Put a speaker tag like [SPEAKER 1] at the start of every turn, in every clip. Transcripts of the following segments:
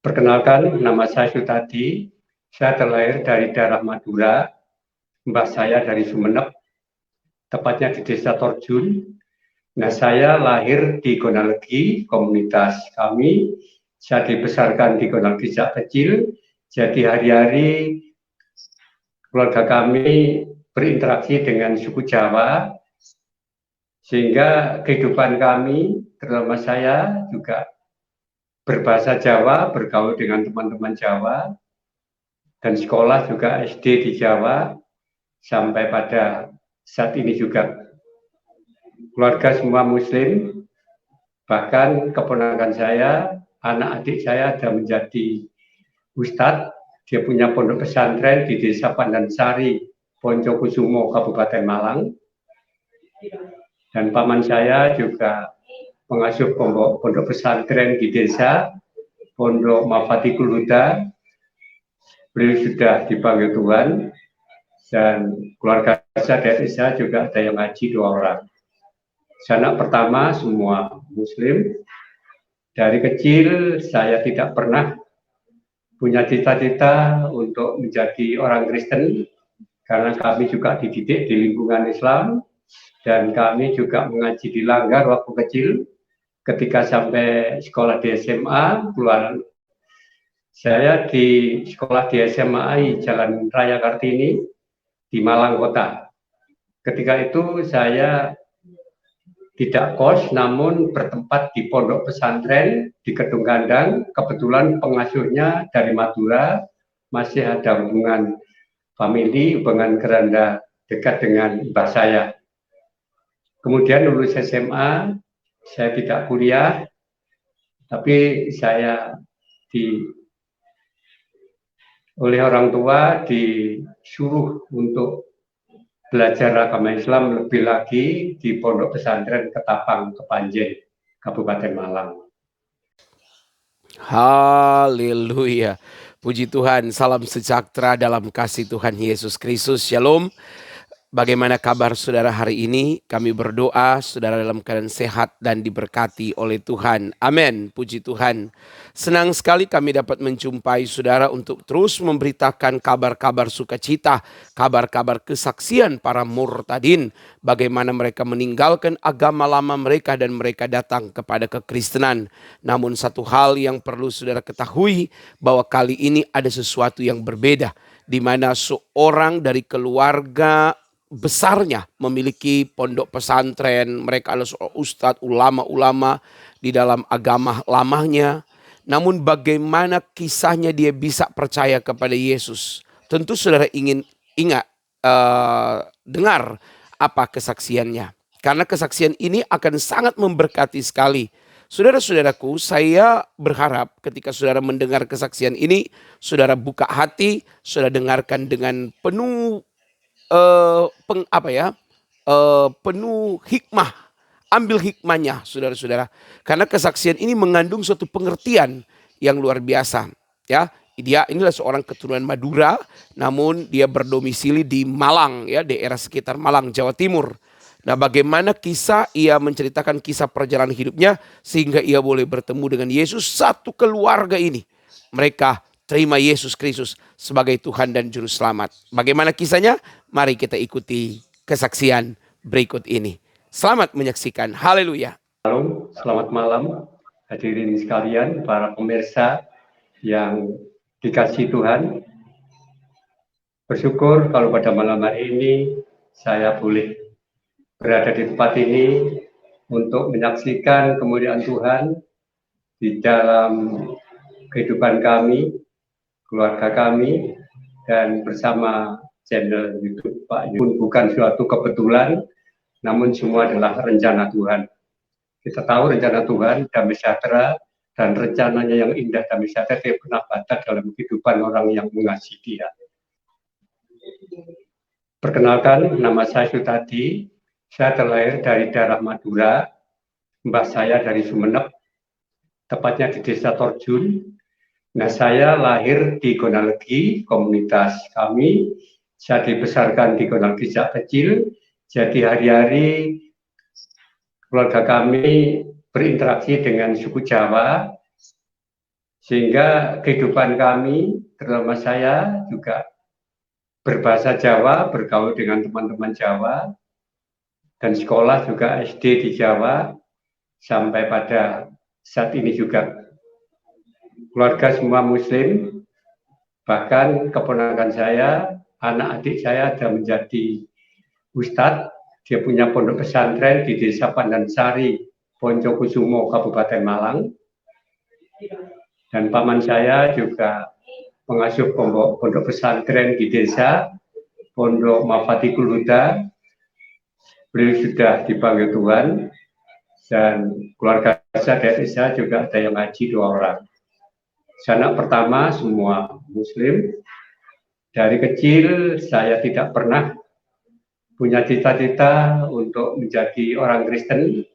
[SPEAKER 1] Perkenalkan, nama saya Sutadi. Saya terlahir dari daerah Madura. Mbah saya dari Sumeneb, tepatnya di Desa Torjun. Nah, saya lahir di Gonalegi, komunitas kami. Saya dibesarkan di Gonalegi sejak kecil. Jadi hari-hari keluarga kami berinteraksi dengan suku Jawa, sehingga kehidupan kami, terutama saya, juga berbahasa Jawa, bergaul dengan teman-teman Jawa, dan sekolah juga SD di Jawa, sampai pada saat ini juga. Keluarga semua Muslim, bahkan keponakan saya, anak adik saya ada menjadi ustadz. Dia punya pondok pesantren di Desa Pandansari, Poncokusumo, Kabupaten Malang. Dan paman saya juga pengasuh pondok pesantren di desa Pondok Mafatikul Huda. Beliau sudah dipanggil Tuhan, dan keluarga saya juga ada yang ngaji 2 orang. Saya anak pertama, semua Muslim. Dari kecil saya tidak pernah punya cita-cita untuk menjadi orang Kristen, karena kami juga dididik di lingkungan Islam, dan kami juga mengaji di Langgar waktu kecil. Ketika sampai sekolah di SMA, keluar saya di sekolah di SMA Jalan Raya Kartini di Malang Kota. Ketika itu saya tidak kos, namun bertempat di pondok pesantren di Kedung Kandang. Kebetulan pengasuhnya dari Madura, masih ada hubungan famili, hubungan keranda dekat dengan mbah saya. Kemudian lulus SMA, saya tidak kuliah, tapi saya oleh orang tua disuruh untuk belajar agama Islam lebih lagi di Pondok Pesantren Ketapang, Kepanjen, Kabupaten Malang.
[SPEAKER 2] Haleluya. Puji Tuhan, salam sejahtera dalam kasih Tuhan Yesus Kristus. Shalom. Bagaimana kabar saudara hari ini? Kami berdoa saudara dalam keadaan sehat dan diberkati oleh Tuhan. Amin. Puji Tuhan. Senang sekali kami dapat menjumpai saudara untuk terus memberitakan kabar-kabar sukacita, kabar-kabar kesaksian para murtadin, bagaimana mereka meninggalkan agama lama mereka dan mereka datang kepada kekristenan. Namun satu hal yang perlu saudara ketahui, bahwa kali ini ada sesuatu yang berbeda, di mana seorang dari keluarga besarnya memiliki pondok pesantren, mereka adalah ustadz, ulama-ulama di dalam agama lamanya. Namun bagaimana kisahnya dia bisa percaya kepada Yesus? Tentu saudara ingin dengar apa kesaksiannya. Karena kesaksian ini akan sangat memberkati sekali. Saudara-saudaraku, saya berharap ketika saudara mendengar kesaksian ini, saudara buka hati, saudara dengarkan dengan penuh penuh hikmah. Ambil hikmahnya saudara-saudara, karena kesaksian ini mengandung suatu pengertian yang luar biasa. Ya, dia inilah seorang keturunan Madura, namun dia berdomisili di Malang, ya, daerah sekitar Malang, Jawa Timur. Nah, bagaimana ia menceritakan kisah perjalanan hidupnya sehingga ia boleh bertemu dengan Yesus. Satu keluarga ini, mereka terima Yesus Kristus sebagai Tuhan dan Juru Selamat. Bagaimana kisahnya? Mari kita ikuti kesaksian berikut ini. Selamat menyaksikan. Haleluya.
[SPEAKER 1] Selamat malam hadirin sekalian, para pemirsa yang dikasihi Tuhan. Bersyukur kalau pada malam hari ini saya boleh berada di tempat ini untuk menyaksikan kemuliaan Tuhan di dalam kehidupan kami, keluarga kami, dan bersama channel YouTube Pak Yun. Bukan suatu kebetulan, namun semua adalah rencana Tuhan. Kita tahu rencana Tuhan damai sejahtera, dan rencananya yang indah damai sejahtera tidak pernah batal dalam kehidupan orang yang mengasihi Dia. Perkenalkan, nama saya Sutadi. Saya terlahir dari daerah Madura. Mbah saya dari Sumeneb, tepatnya di Desa Torjun. Nah, saya lahir di Gonalegi, komunitas kami. Saya dibesarkan di Gonalegi sejak kecil. Jadi hari-hari keluarga kami berinteraksi dengan suku Jawa, Sehingga kehidupan kami, terutama saya juga berbahasa Jawa, bergaul dengan teman-teman Jawa, dan sekolah juga SD di Jawa, sampai pada saat ini juga. Keluarga semua Muslim, bahkan keponakan saya, anak adik saya ada menjadi ustadz. Dia punya pondok pesantren di Desa Pandansari, Poncokusumo, Kabupaten Malang. Dan paman saya juga pengasuh pondok pesantren di desa Pondok Mafatikul Huda. Beliau sudah dipanggil Tuhan, dan keluarga saya juga ada yang ngaji 2 orang. Anak pertama semua Muslim. Dari kecil saya tidak pernah punya cita-cita untuk menjadi orang Kristen,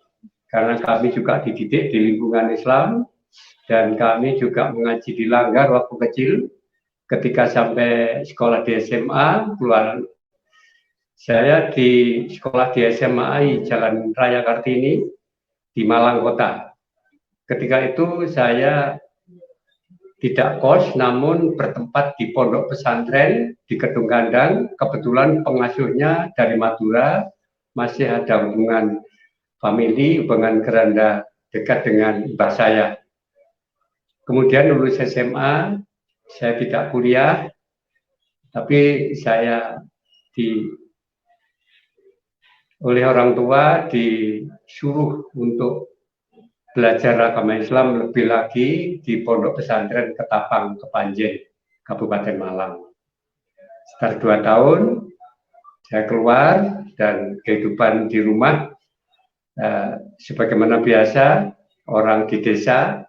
[SPEAKER 1] karena kami juga dididik di lingkungan Islam, dan kami juga mengaji di Langgar waktu kecil. Ketika sampai sekolah di SMA, keluar saya di sekolah di SMA Jalan Raya Kartini di Malang Kota. Ketika itu saya tidak kos, namun bertempat di pondok pesantren di Kedung Kandang. Kebetulan pengasuhnya dari Madura, masih ada hubungan famili, hubungan keranda dekat dengan mbah saya. Kemudian lulus SMA, saya tidak kuliah, tapi saya oleh orang tua disuruh untuk belajar agama Islam lebih lagi di Pondok Pesantren Ketapang, Kepanjen, Kabupaten Malang. Setelah 2 tahun, saya keluar, dan kehidupan di rumah sebagaimana biasa orang di desa.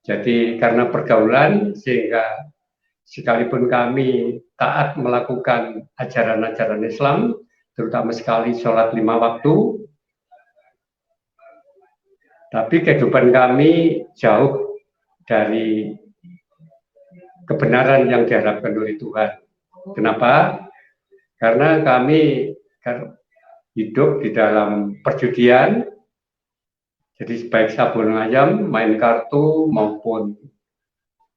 [SPEAKER 1] Jadi karena pergaulan, sehingga sekalipun kami taat melakukan ajaran-ajaran Islam, terutama sekali sholat 5 waktu, tapi kehidupan kami jauh dari kebenaran yang diharapkan oleh Tuhan. Kenapa? Karena kami hidup di dalam perjudian. Jadi baik sabun ayam, main kartu, maupun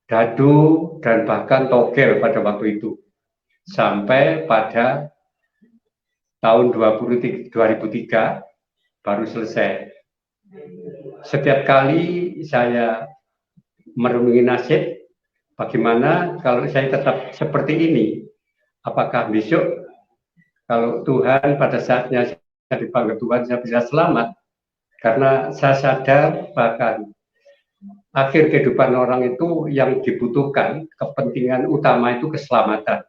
[SPEAKER 1] dadu, dan bahkan togel pada waktu itu. Sampai pada tahun 2003 baru selesai. Setiap kali saya merenungi nasib, bagaimana kalau saya tetap seperti ini? Apakah besok kalau Tuhan pada saatnya saya dipanggil Tuhan, saya bisa selamat? Karena saya sadar bahkan akhir kehidupan orang itu yang dibutuhkan, kepentingan utama itu keselamatan.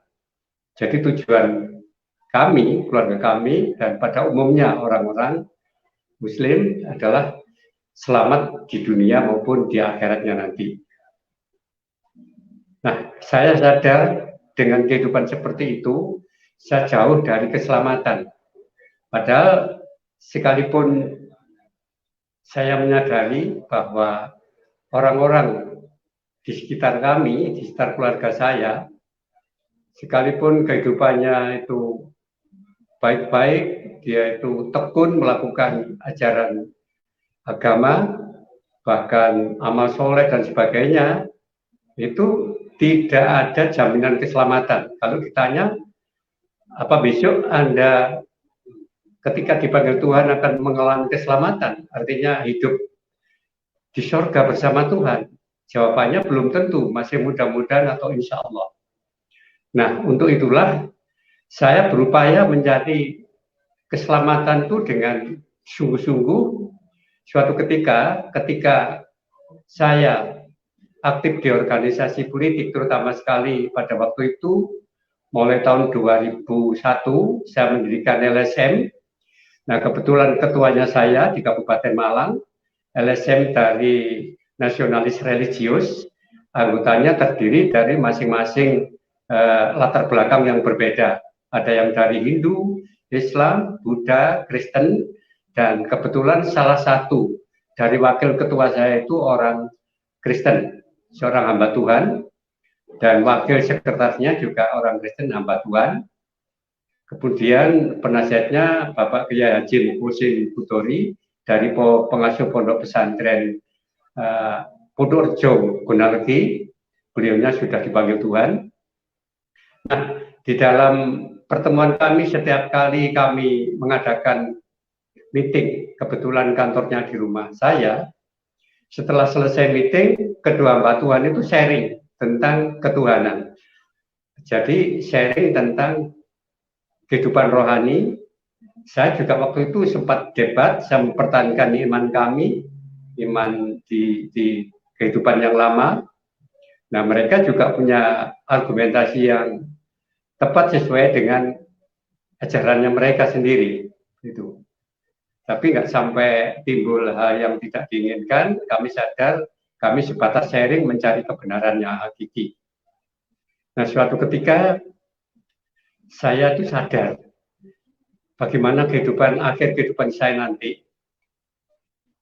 [SPEAKER 1] Jadi tujuan kami, keluarga kami, dan pada umumnya orang-orang Muslim adalah selamat di dunia maupun di akhiratnya nanti. Nah, saya sadar dengan kehidupan seperti itu, saya jauh dari keselamatan. Padahal sekalipun saya menyadari bahwa orang-orang di sekitar kami, di sekitar keluarga saya, sekalipun kehidupannya itu baik-baik, dia itu tekun melakukan ajaran agama, bahkan amal soleh dan sebagainya, itu tidak ada jaminan keselamatan. Kalau ditanya, apa besok Anda ketika dipanggil Tuhan akan mengalami keselamatan, artinya hidup di surga bersama Tuhan? Jawabannya belum tentu, masih mudah-mudahan atau insya Allah. Nah, untuk itulah saya berupaya mencari keselamatan itu dengan sungguh-sungguh. Suatu ketika saya aktif di organisasi politik, terutama sekali pada waktu itu, mulai tahun 2001, saya mendirikan LSM. Nah, kebetulan ketuanya saya di Kabupaten Malang, LSM dari nasionalis religius, anggotanya terdiri dari masing-masing latar belakang yang berbeda. Ada yang dari Hindu, Islam, Buddha, Kristen, dan kebetulan salah satu dari wakil ketua saya itu orang Kristen, seorang hamba Tuhan, dan wakil sekretarisnya juga orang Kristen hamba Tuhan. Kemudian penasihatnya Bapak Kiai Haji Husin Butori dari pengasuh pondok pesantren Purworejo, Gunaregi. Beliaunya sudah dipanggil Tuhan. Nah, di dalam pertemuan kami, setiap kali kami mengadakan meeting, kebetulan kantornya di rumah saya, setelah selesai meeting, kedua hamba Tuhan itu sharing tentang ketuhanan. Jadi sharing tentang kehidupan rohani. Saya juga waktu itu sempat debat, saya mempertahankan iman kami, iman di kehidupan yang lama. Nah, mereka juga punya argumentasi yang tepat sesuai dengan ajarannya mereka sendiri. Gitu. Tapi nggak sampai timbul hal yang tidak diinginkan. Kami sadar, kami sebatas sharing mencari kebenarannya hakiki. Nah, suatu ketika saya itu sadar bagaimana akhir kehidupan saya nanti.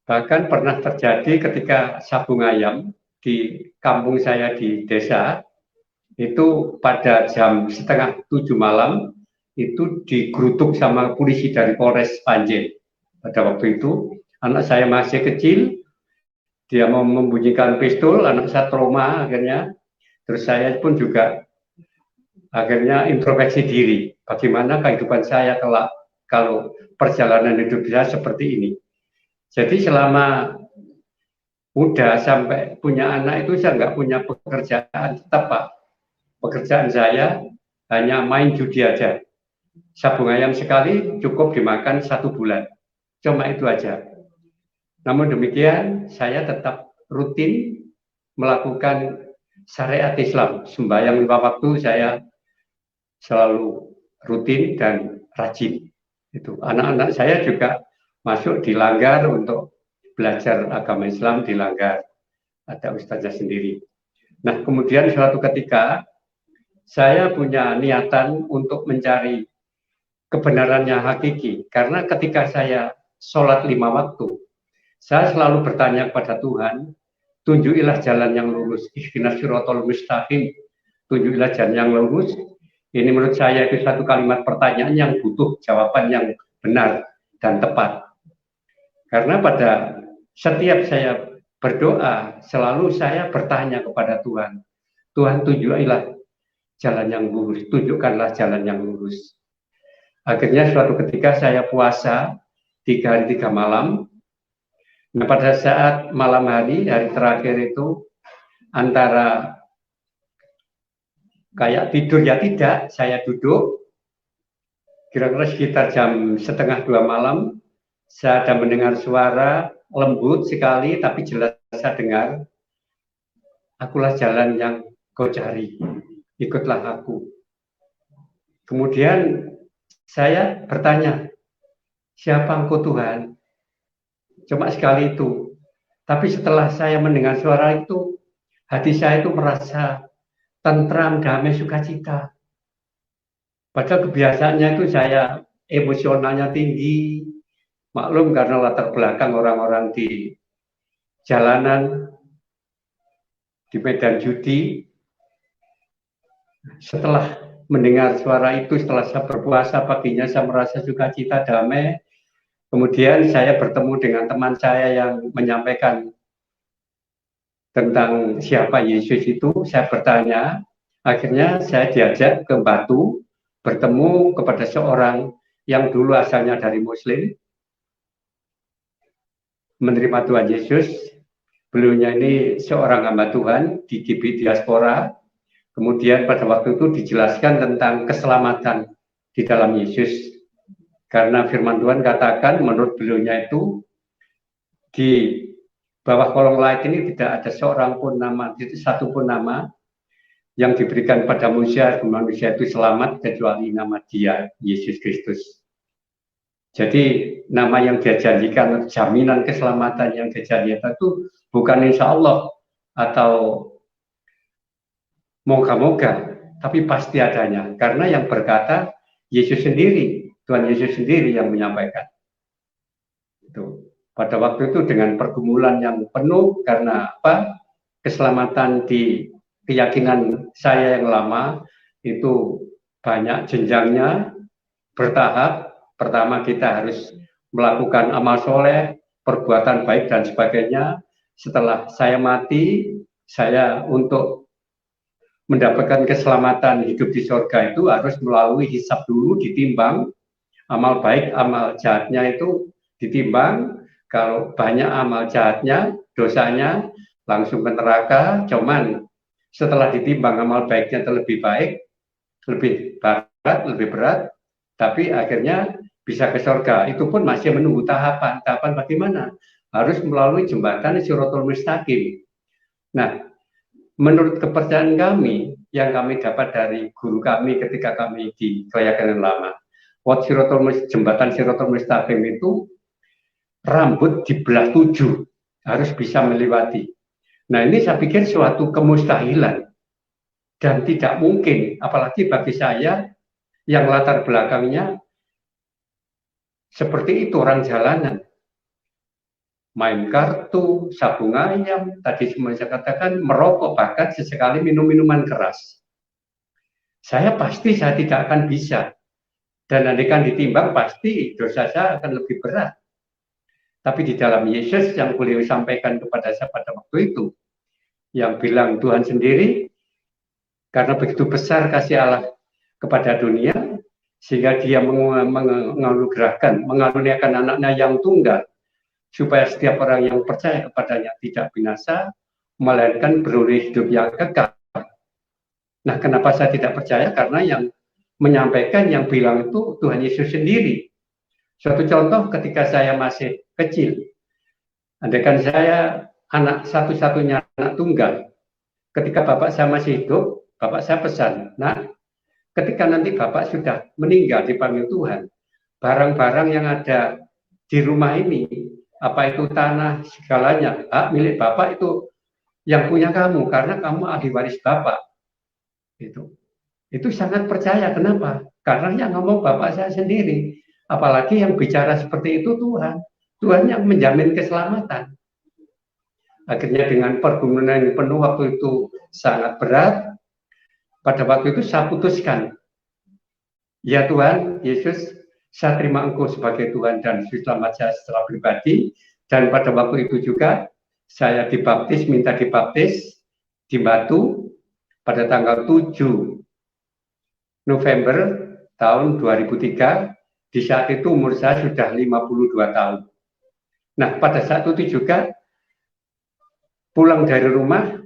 [SPEAKER 1] Bahkan pernah terjadi ketika sabung ayam di kampung saya di desa, itu pada jam 6:30 malam, itu digerutuk sama polisi dari Polres Panjen. Pada waktu itu, anak saya masih kecil, dia mau membunyikan pistol, anak saya trauma akhirnya. Terus saya pun juga akhirnya introspeksi diri, bagaimana kehidupan saya kalau perjalanan hidup saya seperti ini. Jadi selama muda sampai punya anak itu saya nggak punya pekerjaan tetap, Pak. Pekerjaan saya hanya main judi aja. Sabung ayam sekali cukup dimakan 1 bulan. Cuma itu aja. Namun demikian saya tetap rutin melakukan syariat Islam. Sembahyang 5 waktu saya selalu rutin dan rajin. Itu anak-anak saya juga masuk di Langgar untuk belajar agama Islam di Langgar. Ada ustazah sendiri. Nah, kemudian suatu ketika saya punya niatan untuk mencari kebenarannya hakiki. Karena ketika saya sholat 5 waktu, saya selalu bertanya kepada Tuhan, tunjukilah jalan yang lurus. Ihdinas siratal mustaqim. Tunjukilah jalan yang lurus. Ini menurut saya itu satu kalimat pertanyaan yang butuh jawaban yang benar dan tepat. Karena pada setiap saya berdoa, selalu saya bertanya kepada Tuhan. Tuhan, tunjukilah jalan yang lurus, tunjukkanlah jalan yang lurus. Akhirnya suatu ketika saya puasa 3 hari 3 malam. Nah, pada saat malam hari terakhir itu, antara kayak tidur ya tidak, saya duduk, kira-kira sekitar jam 1:30 malam, saya ada mendengar suara lembut sekali, tapi jelas saya dengar, akulah jalan yang kau cari, ikutlah aku. Kemudian saya bertanya, siapa engkau Tuhan? Cuma sekali itu. Tapi setelah saya mendengar suara itu, hati saya itu merasa tentram, damai, sukacita. Padahal kebiasaannya itu saya emosionalnya tinggi. Maklum karena latar belakang orang-orang di jalanan, di medan judi. Setelah mendengar suara itu, setelah saya berpuasa paginya, saya merasa sukacita, damai. Kemudian saya bertemu dengan teman saya yang menyampaikan tentang siapa Yesus itu. Saya bertanya, akhirnya saya diajak ke Batu, bertemu kepada seorang yang dulu asalnya dari Muslim, menerima Tuhan Yesus. Beliaunya ini seorang hamba Tuhan di GB Diaspora. Kemudian pada waktu itu dijelaskan tentang keselamatan di dalam Yesus. Karena firman Tuhan katakan menurut beliaunya itu di bawah kolong langit ini tidak ada seorang pun nama, satu pun nama yang diberikan pada manusia itu selamat kecuali nama Dia, Yesus Kristus. Jadi nama yang dia janjikan, jaminan keselamatan yang dia janjikan itu bukan insya Allah atau moga-moga, tapi pasti adanya. Karena yang berkata Yesus sendiri, Tuhan Yesus sendiri yang menyampaikan. Itu. Pada waktu itu dengan pergumulan yang penuh karena apa? Keselamatan di keyakinan saya yang lama itu banyak jenjangnya, bertahap. Pertama kita harus melakukan amal soleh, perbuatan baik dan sebagainya. setelah saya mati, saya untuk mendapatkan keselamatan hidup di surga itu harus melalui hisab dulu, ditimbang, amal baik, amal jahatnya itu ditimbang. Kalau banyak amal jahatnya, dosanya langsung ke neraka. Cuman setelah ditimbang amal baiknya lebih baik, lebih berat, tapi akhirnya bisa ke surga. Itu pun masih menunggu tahapan. Tahapan bagaimana? Harus melalui jembatan Siratul Mustaqim. Nah, menurut kepercayaan kami yang kami dapat dari guru kami ketika kami di Keyakinan Lama, jembatan Siratul Mustaqim itu rambut dibelah 7, harus bisa melewati. Nah, ini saya pikir suatu kemustahilan dan tidak mungkin, apalagi bagi saya yang latar belakangnya seperti itu, orang jalanan, main kartu, sabung ayam, tadi semua saya katakan, merokok, bahkan sesekali minum minuman keras. Saya tidak akan bisa. Dan andaikan ditimbang, pasti dosa saya akan lebih berat. Tapi di dalam Yesus yang beliau sampaikan kepada saya pada waktu itu, yang bilang Tuhan sendiri, karena begitu besar kasih Allah kepada dunia, sehingga dia mengaruniakan anaknya yang tunggal, supaya setiap orang yang percaya kepadanya tidak binasa, melainkan beroleh hidup yang kekal. Nah, kenapa saya tidak percaya? Karena yang menyampaikan, yang bilang itu Tuhan Yesus sendiri. Suatu contoh ketika saya masih kecil, andaikan saya anak satu-satunya anak tunggal, ketika bapak saya masih hidup, bapak saya pesan, nah, ketika nanti bapak sudah meninggal dipanggil Tuhan, barang-barang yang ada di rumah ini, apa itu tanah, segalanya, hak milik bapak itu yang punya kamu, karena kamu ahli waris bapak. Itu sangat percaya. Kenapa? Karena yang ngomong bapak saya sendiri. Apalagi yang bicara seperti itu Tuhan. Tuhan yang menjamin keselamatan. Akhirnya dengan pergumulan yang penuh waktu itu sangat berat. Pada waktu itu saya putuskan, ya Tuhan Yesus, saya terima Engkau sebagai Tuhan dan selamat saya secara pribadi. Dan pada waktu itu juga saya dibaptis, minta dibaptis di Batu pada tanggal 7 November tahun 2003. Di saat itu umur saya sudah 52 tahun. Nah, pada saat itu juga pulang dari rumah,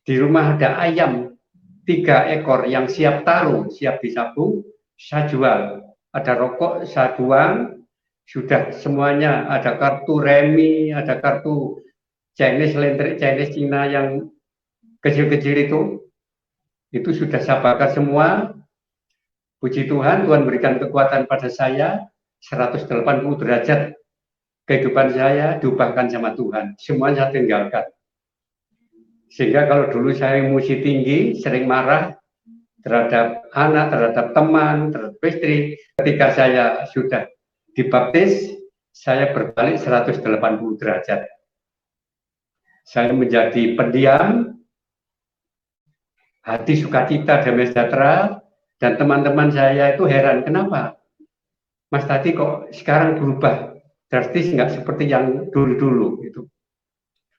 [SPEAKER 1] di rumah ada ayam 3 ekor yang siap taruh, siap disabung, saya jual. Ada rokok, saya buang, sudah semuanya, ada kartu remi, ada kartu Chinese, lentrik Chinese Cina yang kecil-kecil itu sudah saya bakar semua. Puji Tuhan, Tuhan berikan kekuatan pada saya, 180 derajat kehidupan saya diubahkan sama Tuhan. Semuanya saya tinggalkan. Sehingga kalau dulu saya emosi tinggi, sering marah terhadap anak, terhadap teman, terhadap istri, ketika saya sudah dibaptis, saya berbalik 180 derajat. Saya menjadi pendiam, hati sukacita, damai sejahtera, dan teman-teman saya itu heran, kenapa? Mas tadi kok sekarang berubah drastis, nggak seperti yang dulu-dulu gitu.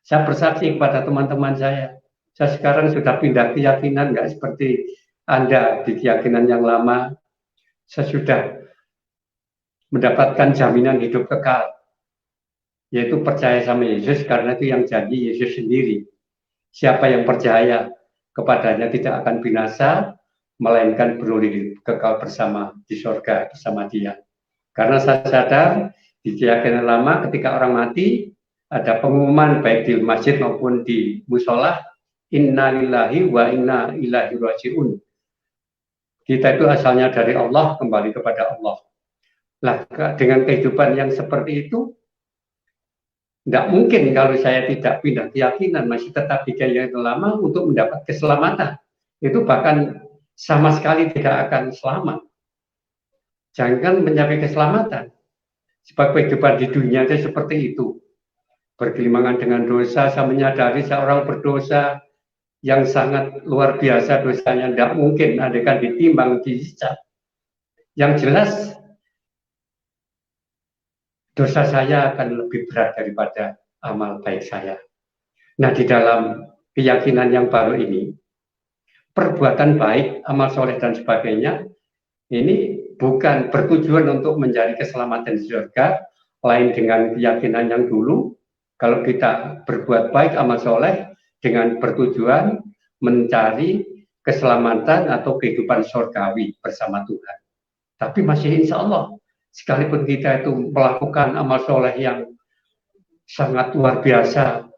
[SPEAKER 1] Saya bersaksi kepada teman-teman saya sekarang sudah pindah keyakinan, nggak seperti Anda di keyakinan yang lama. Saya sudah mendapatkan jaminan hidup kekal, yaitu percaya sama Yesus, karena itu yang janji Yesus sendiri. Siapa yang percaya kepadanya tidak akan binasa, melainkan beroleh kekal bersama di surga bersama Dia. Karena saya sadar di keyakinan lama ketika orang mati ada pengumuman baik di masjid maupun di musola, inna lillahi wa inna ilaihi raji'un. Kita itu asalnya dari Allah, kembali kepada Allah. Nah, dengan kehidupan yang seperti itu, tidak mungkin kalau saya tidak pindah keyakinan, masih tetap di keyakinan lama untuk mendapat keselamatan. Itu bahkan sama sekali tidak akan selamat. Jangan mencapai keselamatan. Sebab kehidupan di dunia itu seperti itu. Bergelimangan dengan dosa, saya menyadari seorang berdosa yang sangat luar biasa dosanya, tidak mungkin andaikan ditimbang, dihisab. Yang jelas, dosa saya akan lebih berat daripada amal baik saya. Nah, di dalam keyakinan yang baru ini, perbuatan baik, amal soleh dan sebagainya, ini bukan bertujuan untuk mencari keselamatan di surga, lain dengan keyakinan yang dulu, kalau kita berbuat baik, amal soleh, dengan bertujuan mencari keselamatan atau kehidupan surgawi bersama Tuhan. Tapi masih insya Allah, sekalipun kita itu melakukan amal soleh yang sangat luar biasa,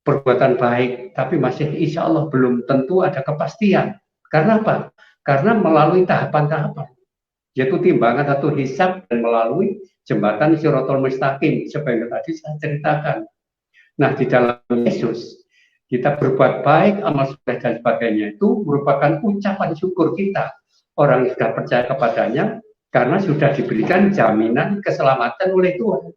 [SPEAKER 1] perbuatan baik, tapi masih insya Allah belum tentu ada kepastian. Karena apa? Karena melalui tahapan-tahapan, yaitu timbangan atau hisab dan melalui jembatan Shirathul Mustaqim, seperti tadi saya ceritakan. Nah, di dalam Yesus, kita berbuat baik, amal soleh dan sebagainya itu merupakan ucapan syukur kita. Orang yang sudah percaya kepadanya, karena sudah diberikan jaminan keselamatan oleh Tuhan.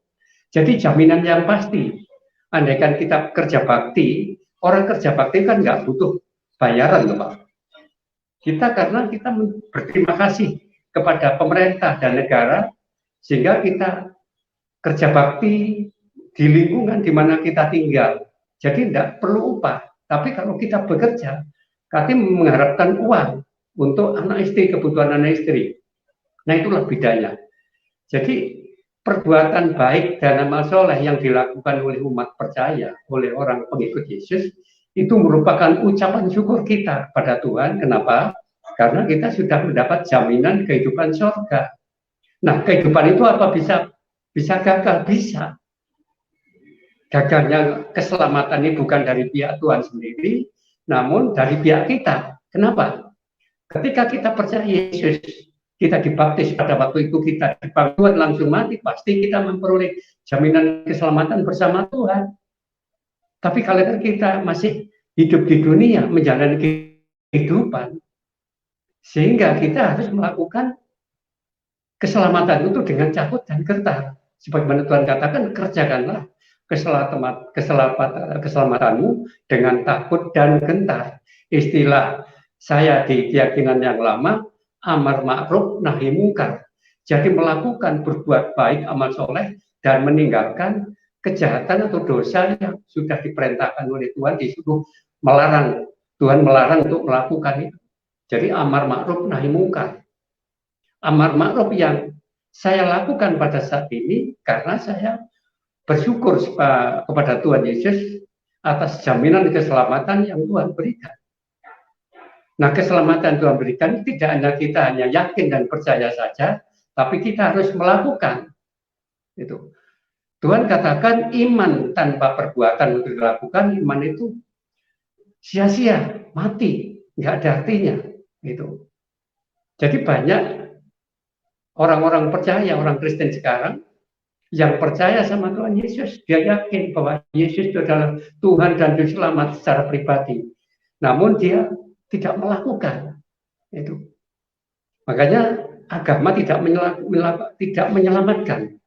[SPEAKER 1] Jadi jaminan yang pasti. Andaikan kita kerja bakti, orang kerja bakti kan nggak butuh bayaran, loh Pak. Kita karena kita berterima kasih kepada pemerintah dan negara, sehingga kita kerja bakti di lingkungan di mana kita tinggal. Jadi tidak perlu upah. Tapi kalau kita bekerja, kami mengharapkan uang untuk anak istri, kebutuhan anak istri. Nah, itulah bedanya. Jadi perbuatan baik dan amal soleh yang dilakukan oleh umat percaya, oleh orang pengikut Yesus, itu merupakan ucapan syukur kita pada Tuhan. Kenapa? Karena kita sudah mendapat jaminan kehidupan surga. Nah, kehidupan itu apa bisa gagal? Bisa. Gagalnya keselamatan ini bukan dari pihak Tuhan sendiri, namun dari pihak kita. Kenapa? Ketika kita percaya Yesus, kita dibaptis, pada waktu itu kita dipanggil Tuhan langsung mati, pasti kita memperoleh jaminan keselamatan bersama Tuhan. Tapi kalau kita masih hidup di dunia, menjalani kehidupan, sehingga kita harus melakukan keselamatan itu dengan cabut dan gentar. Sebagaimana Tuhan katakan, kerjakanlah keselamatanmu dengan takut dan gentar. Istilah saya di keyakinan yang lama, amar ma'ruf nahi mungkar. Jadi melakukan berbuat baik, amal soleh, dan meninggalkan kejahatan atau dosa yang sudah diperintahkan oleh Tuhan, disuruh melarang. Tuhan melarang untuk melakukan itu. Jadi amar ma'ruf nahi mungkar. Amar ma'ruf yang saya lakukan pada saat ini karena saya bersyukur kepada Tuhan Yesus atas jaminan keselamatan yang Tuhan berikan. Nah, keselamatan Tuhan berikan tidak hanya kita hanya yakin dan percaya saja, tapi kita harus melakukan. Itu. Tuhan katakan iman tanpa perbuatan untuk dilakukan, iman itu sia-sia, mati, nggak ada artinya. Gitu. Jadi banyak orang-orang percaya, orang Kristen sekarang yang percaya sama Tuhan Yesus, dia yakin bahwa Yesus itu adalah Tuhan dan Juru Selamat secara pribadi. Namun dia tidak melakukan itu. Makanya agama tidak menyelamatkan.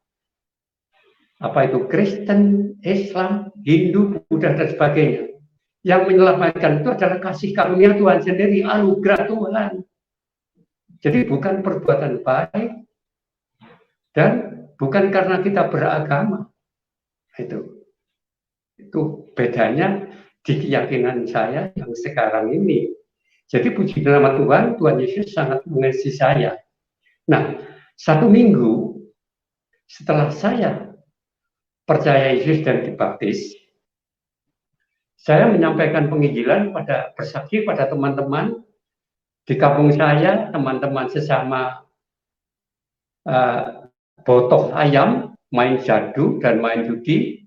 [SPEAKER 1] Apa itu Kristen, Islam, Hindu, Buddha dan sebagainya. Yang menyelamatkan itu adalah kasih karunia Tuhan sendiri, anugerah Tuhan. Jadi bukan perbuatan baik dan bukan karena kita beragama. Itu bedanya di keyakinan saya yang sekarang ini. Jadi puji nama Tuhan, Tuhan Yesus sangat mengasihi saya. Nah, 1 minggu setelah saya percaya Yesus dan dibaptis, saya menyampaikan penginjilan bersaksi pada teman-teman di kampung saya, teman-teman sesama botok ayam, main jadu dan main judi.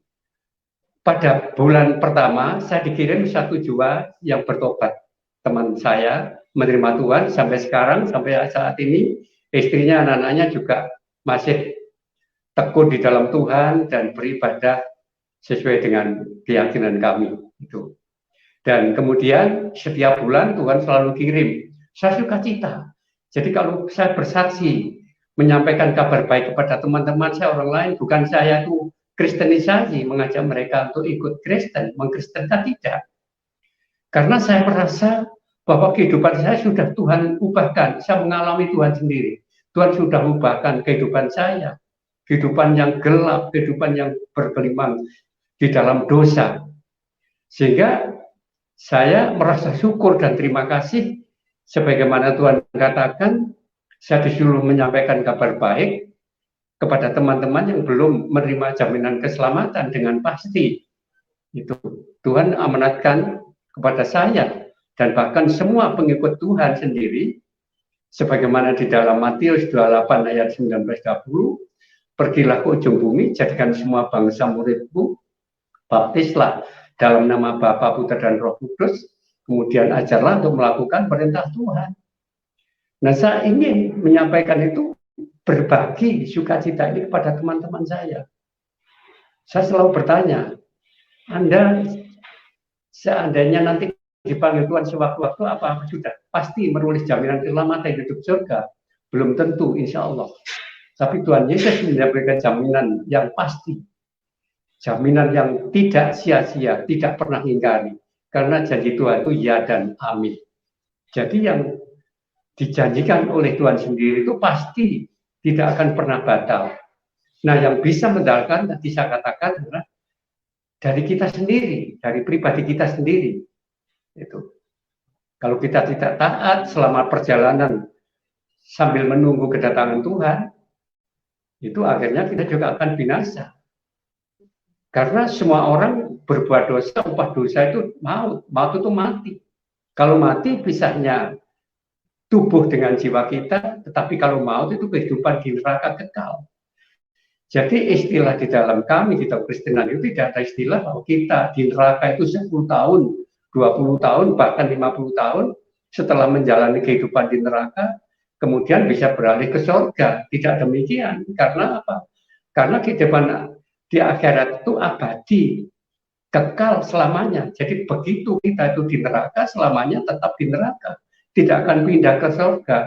[SPEAKER 1] Pada bulan pertama saya dikirim 1 jiwa yang bertobat. Teman saya menerima Tuhan sampai sekarang, sampai saat ini istrinya, anak-anaknya juga masih tekun di dalam Tuhan dan beribadah sesuai dengan keyakinan kami itu. Dan kemudian setiap bulan Tuhan selalu kirim. Saya suka cita. Jadi kalau saya bersaksi menyampaikan kabar baik kepada teman-teman saya, orang lain, bukan saya itu kristenisasi, mengajak mereka untuk ikut Kristen, mengkristenkan, tidak. Karena saya merasa bahwa kehidupan saya sudah Tuhan ubahkan. Saya mengalami Tuhan sendiri. Tuhan sudah ubahkan kehidupan saya. Kehidupan yang gelap, kehidupan yang bergelimang di dalam dosa. Sehingga saya merasa syukur dan terima kasih, sebagaimana Tuhan katakan, saya disuruh menyampaikan kabar baik kepada teman-teman yang belum menerima jaminan keselamatan dengan pasti. Itu Tuhan amanatkan kepada saya dan bahkan semua pengikut Tuhan sendiri, sebagaimana di dalam Matius 28 ayat 19-20, pergilah ke ujung bumi, jadikan semua bangsa muridku, baptislah dalam nama Bapa, Putra, dan Roh Kudus, kemudian ajarlah untuk melakukan perintah Tuhan. Nah, saya ingin menyampaikan itu, berbagi sukacita ini kepada teman-teman saya. Saya selalu bertanya, Anda seandainya nanti dipanggil Tuhan sewaktu-waktu, apa sudah pasti menulis jaminan keselamatan hidup surga? Belum tentu, insya Allah. Tapi Tuhan Yesus memberikan jaminan yang pasti. Jaminan yang tidak sia-sia, tidak pernah ingkari. Karena janji Tuhan itu ya dan amin. Jadi yang dijanjikan oleh Tuhan sendiri itu pasti tidak akan pernah batal. Nah, yang bisa membatalkan, tadi saya katakan adalah dari kita sendiri, dari pribadi kita sendiri. Itu. Kalau kita tidak taat selama perjalanan sambil menunggu kedatangan Tuhan, itu akhirnya kita juga akan binasa. Karena semua orang berbuat dosa, upah dosa itu maut. Maut itu mati. Kalau mati pisahnya tubuh dengan jiwa kita, tetapi kalau maut itu kehidupan di neraka kekal. Jadi istilah di dalam kami, di dalam Kristenan itu tidak ada istilah bahwa kita di neraka itu 10 tahun, 20 tahun, bahkan 50 tahun setelah menjalani kehidupan di neraka, kemudian bisa beralih ke surga. Tidak demikian. Karena apa? Karena kehidupan di akhirat itu abadi, kekal selamanya. Jadi begitu kita itu di neraka, selamanya tetap di neraka, tidak akan pindah ke surga.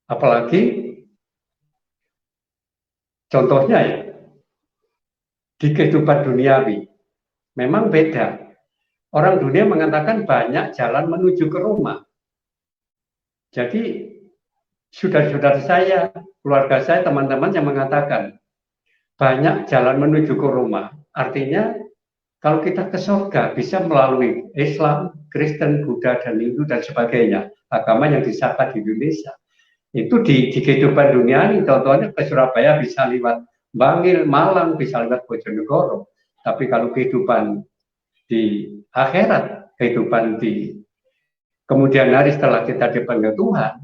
[SPEAKER 1] Apalagi contohnya ya, di kehidupan duniawi memang beda. Orang dunia mengatakan banyak jalan menuju ke Roma. Jadi saudara-saudara saya, keluarga saya, teman-teman yang mengatakan banyak jalan menuju ke Roma. Artinya kalau kita ke surga bisa melalui Islam, Kristen, Buddha, dan Hindu, dan sebagainya. Agama yang disahkan di Indonesia. Itu di kehidupan dunia ini, contohnya ke Surabaya bisa lewat Bangil, Malang, bisa lewat Bojonegoro. Tapi kalau kehidupan di akhirat, kehidupan di kemudian hari setelah kita dipanggil Tuhan,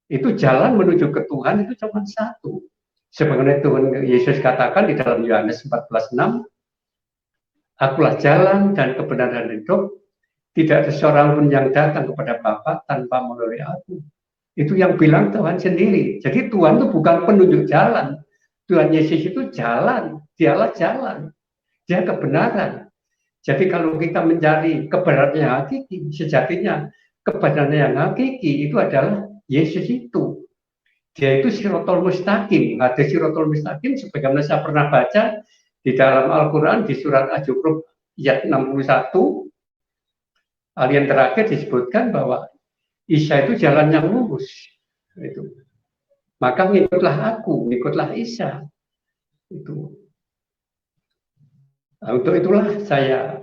[SPEAKER 1] itu jalan menuju ke Tuhan itu cuma satu. Sebagaimana Tuhan Yesus katakan di dalam Yohanes 14:6, akulah jalan dan kebenaran dan hidup, tidak ada seorang pun yang datang kepada Bapa tanpa melalui aku. Itu yang bilang Tuhan sendiri. Jadi Tuhan itu bukan penunjuk jalan. Tuhan Yesus itu jalan, dialah jalan, dia kebenaran. Jadi kalau kita mencari kebenaran yang hakiki, sejatinya kebenaran yang hakiki itu adalah Yesus itu. Dia itu sirotol mustaqim. Ada sirotol mustaqim sebagaimana saya pernah baca di dalam Al-Quran di surat Az-Zukhruf ayat 61. Yang terakhir disebutkan bahwa Isa itu jalan yang lurus. Itu. Maka ngikutlah aku, ngikutlah Isa. Itu. Nah, untuk itulah saya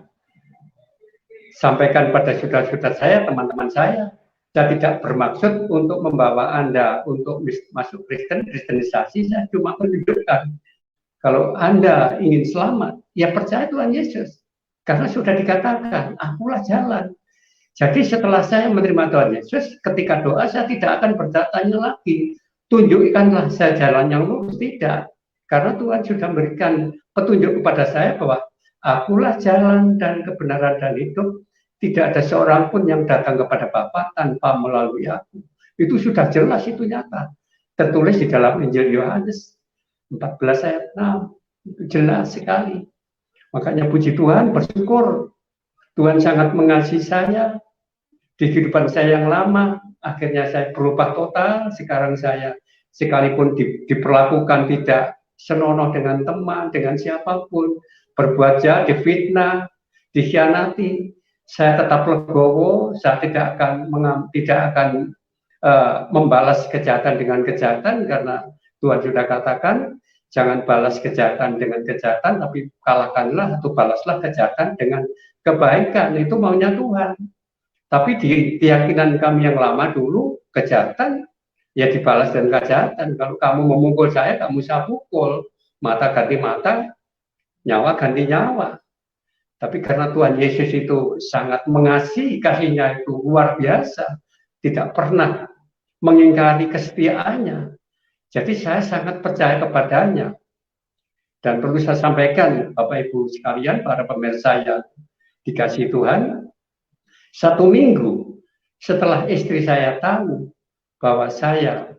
[SPEAKER 1] sampaikan pada saudara-saudara saya, teman-teman saya. Saya tidak bermaksud untuk membawa Anda untuk masuk kristenisasi, saya cuma menunjukkan kalau Anda ingin selamat, ya percaya Tuhan Yesus. Karena sudah dikatakan, akulah jalan. Jadi setelah saya menerima Tuhan Yesus, ketika doa saya tidak akan bertanya lagi, tunjukkanlah saya jalan yang lurus, tidak. Karena Tuhan sudah memberikan petunjuk kepada saya bahwa akulah jalan dan kebenaran dan hidup. Tidak ada seorang pun yang datang kepada Bapa tanpa melalui aku. Itu sudah jelas, itu nyata. Tertulis di dalam Injil Yohanes 14 ayat 6. Itu jelas sekali. Makanya puji Tuhan, bersyukur. Tuhan sangat mengasihi saya. Di kehidupan saya yang lama, akhirnya saya berubah total. Sekarang saya sekalipun diperlakukan tidak senonoh dengan teman, dengan siapapun. Berbuat jahat, difitnah, dikhianati. Saya tetap legowo, saya tidak akan membalas kejahatan dengan kejahatan karena Tuhan sudah katakan Jangan balas kejahatan dengan kejahatan, tapi kalahkanlah atau balaslah kejahatan dengan kebaikan. Itu maunya Tuhan. Tapi di keyakinan kami yang lama dulu, kejahatan ya dibalas dengan kejahatan. Kalau kamu memukul saya, kamu saya pukul. Mata ganti mata, nyawa ganti nyawa. Tapi karena Tuhan Yesus itu sangat mengasihi, kasihnya itu luar biasa, tidak pernah mengingkari kesetiaannya. Jadi saya sangat percaya kepadanya. Dan perlu saya sampaikan, Bapak Ibu sekalian, para pemirsa yang dikasihi Tuhan, 1 minggu setelah istri saya tahu bahwa saya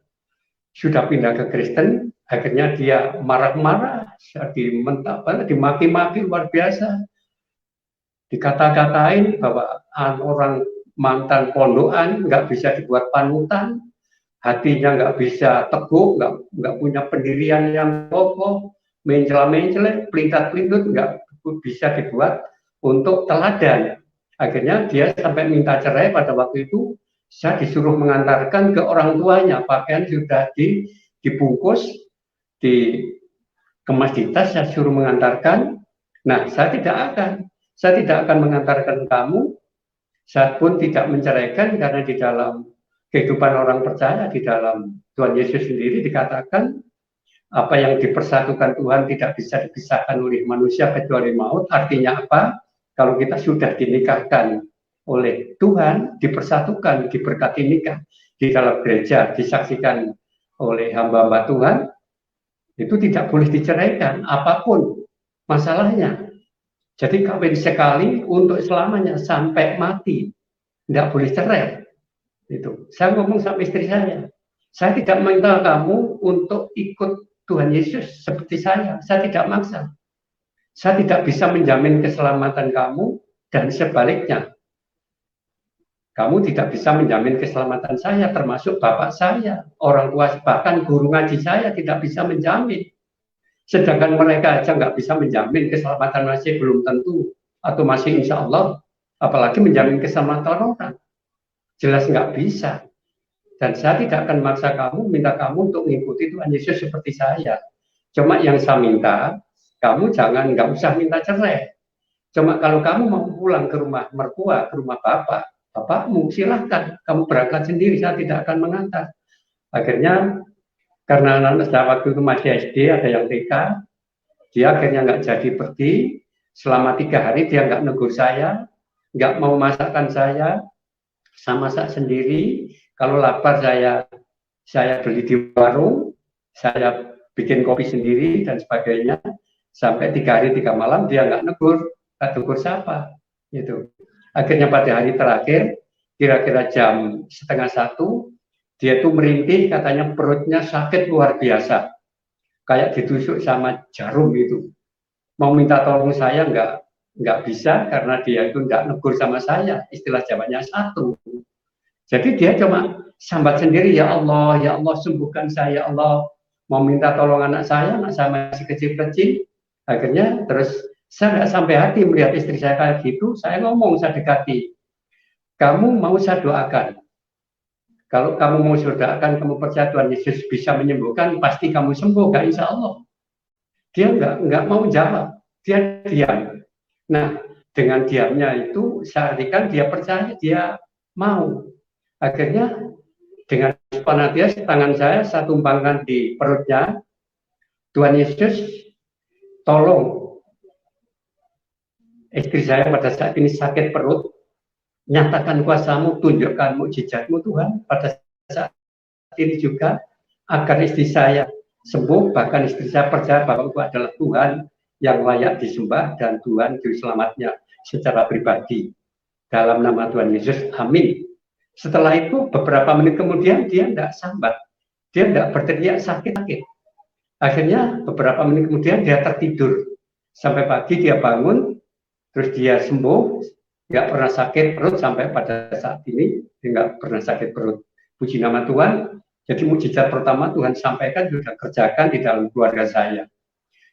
[SPEAKER 1] sudah pindah ke Kristen, akhirnya dia marah-marah, dimaki-maki luar biasa, dikata-katain bahwa orang mantan pondokan nggak bisa dibuat panutan, hatinya nggak bisa teguh, nggak punya pendirian yang kokoh, mencela-mencela, pelintat-pelintut, nggak bisa dibuat untuk teladan. Akhirnya dia sampai minta cerai. Pada waktu itu saya disuruh mengantarkan ke orang tuanya, pakaian sudah dibungkus, dikemas di tas, saya suruh mengantarkan. Nah, saya tidak akan mengantarkan kamu, saya pun tidak menceraikan, karena di dalam kehidupan orang percaya, di dalam Tuhan Yesus sendiri dikatakan apa yang dipersatukan Tuhan tidak bisa dipisahkan oleh manusia kecuali maut. Artinya apa? Kalau kita sudah dinikahkan oleh Tuhan, dipersatukan, diberkati nikah di dalam gereja, disaksikan oleh hamba-hamba Tuhan, itu tidak boleh diceraikan apapun masalahnya. Jadi kawin sekali untuk selamanya sampai mati, tidak boleh cerai. Itu saya ngomong sama istri saya tidak minta kamu untuk ikut Tuhan Yesus seperti saya tidak maksa. Saya tidak bisa menjamin keselamatan kamu, dan sebaliknya kamu tidak bisa menjamin keselamatan saya, termasuk bapak saya, orang tua, bahkan guru ngaji saya tidak bisa menjamin. Sedangkan mereka aja nggak bisa menjamin keselamatan, masih belum tentu, atau masih insya Allah, apalagi menjamin keselamatan orang. Jelas nggak bisa. Dan saya tidak akan maksa kamu, minta kamu untuk mengikuti Tuhan Yesus seperti saya. Cuma yang saya minta, kamu nggak usah minta cerai. Cuma kalau kamu mau pulang ke rumah mertua, ke rumah bapakmu, silahkan. Kamu berangkat sendiri, saya tidak akan mengantar. Akhirnya, karena anak saya waktu itu masih SD, ada yang TK, dia akhirnya nggak jadi pergi. Selama 3 hari dia nggak negur saya, nggak mau masakkan saya masak sendiri. Kalau lapar saya beli di warung, saya bikin kopi sendiri dan sebagainya. Sampai 3 hari 3 malam dia nggak negur siapa. Gitu. Akhirnya pada hari terakhir, kira-kira jam 12:30, dia tuh merintih, katanya perutnya sakit luar biasa, kayak ditusuk sama jarum gitu. Mau minta tolong saya nggak bisa, karena dia itu nggak negur sama saya, istilah Jawanya satu. Jadi dia cuma sambat sendiri, ya Allah sembuhkan saya, Allah. Mau minta tolong anak saya masih kecil-kecil. Akhirnya terus saya nggak sampai hati melihat istri saya kayak gitu. Saya ngomong, saya dekati, kamu mau saya doakan? Kalau kamu mau saya doakan, kamu percaya Tuhan Yesus bisa menyembuhkan, pasti kamu sembuh, kan? Insya Allah. Dia nggak mau jawab, dia diam. Nah, dengan diamnya itu saya artikan dia percaya, dia mau. Akhirnya dengan fanatis tangan saya tumpangkan di perutnya. Tuhan Yesus, tolong istri saya pada saat ini sakit perut, nyatakan kuasamu, tunjukkan mukjizatmu Tuhan pada saat ini juga, agar istri saya sembuh. Bahkan istri saya percaya bahwa itu adalah Tuhan yang layak disembah dan Tuhan juru selamatnya secara pribadi. Dalam nama Tuhan Yesus, amin. Setelah itu beberapa menit kemudian dia tidak sambat, dia tidak berteriak sakit-sakit. Akhirnya beberapa menit kemudian dia tertidur, sampai pagi dia bangun, terus dia sembuh, nggak pernah sakit perut sampai pada saat ini, dia nggak pernah sakit perut. Puji nama Tuhan. Jadi mukjizat pertama Tuhan sampaikan sudah kerjakan di dalam keluarga saya.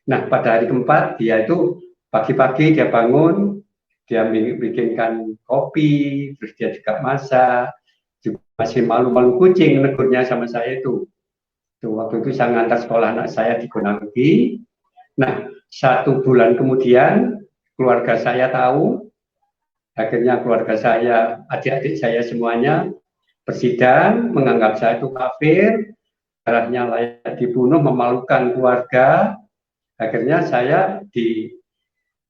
[SPEAKER 1] Nah, pada hari keempat dia itu pagi-pagi dia bangun, dia bikinkan kopi, terus dia juga masak, juga masih malu-malu kucing negurnya sama saya itu. Waktu itu saya ngantar sekolah anak saya di Gonalgi. Nah, 1 bulan kemudian keluarga saya tahu, akhirnya keluarga saya, adik-adik saya semuanya bersidang, menganggap saya itu kafir, darahnya layak dibunuh, memalukan keluarga. Akhirnya saya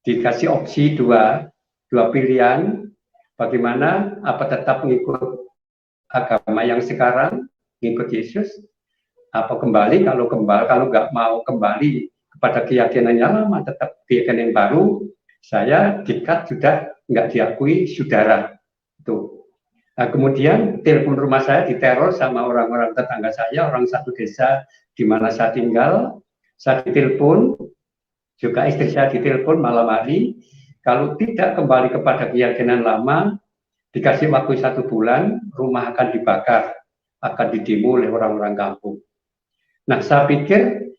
[SPEAKER 1] dikasih opsi dua pilihan, bagaimana, apa tetap mengikut agama yang sekarang, mengikut Yesus, apa kembali, kalau nggak mau kembali kepada keyakinan yang lama, tetap keyakinan yang baru, saya dikat sudah nggak diakui saudara. Itu. Nah, kemudian telepon rumah saya diteror sama orang-orang tetangga saya, orang satu desa di mana saya tinggal. Saya ditelepon, juga istri saya ditelepon malam hari, kalau tidak kembali kepada keyakinan lama, dikasih waktu 1 bulan, rumah akan dibakar, akan didemo oleh orang-orang kampung. Nah, saya pikir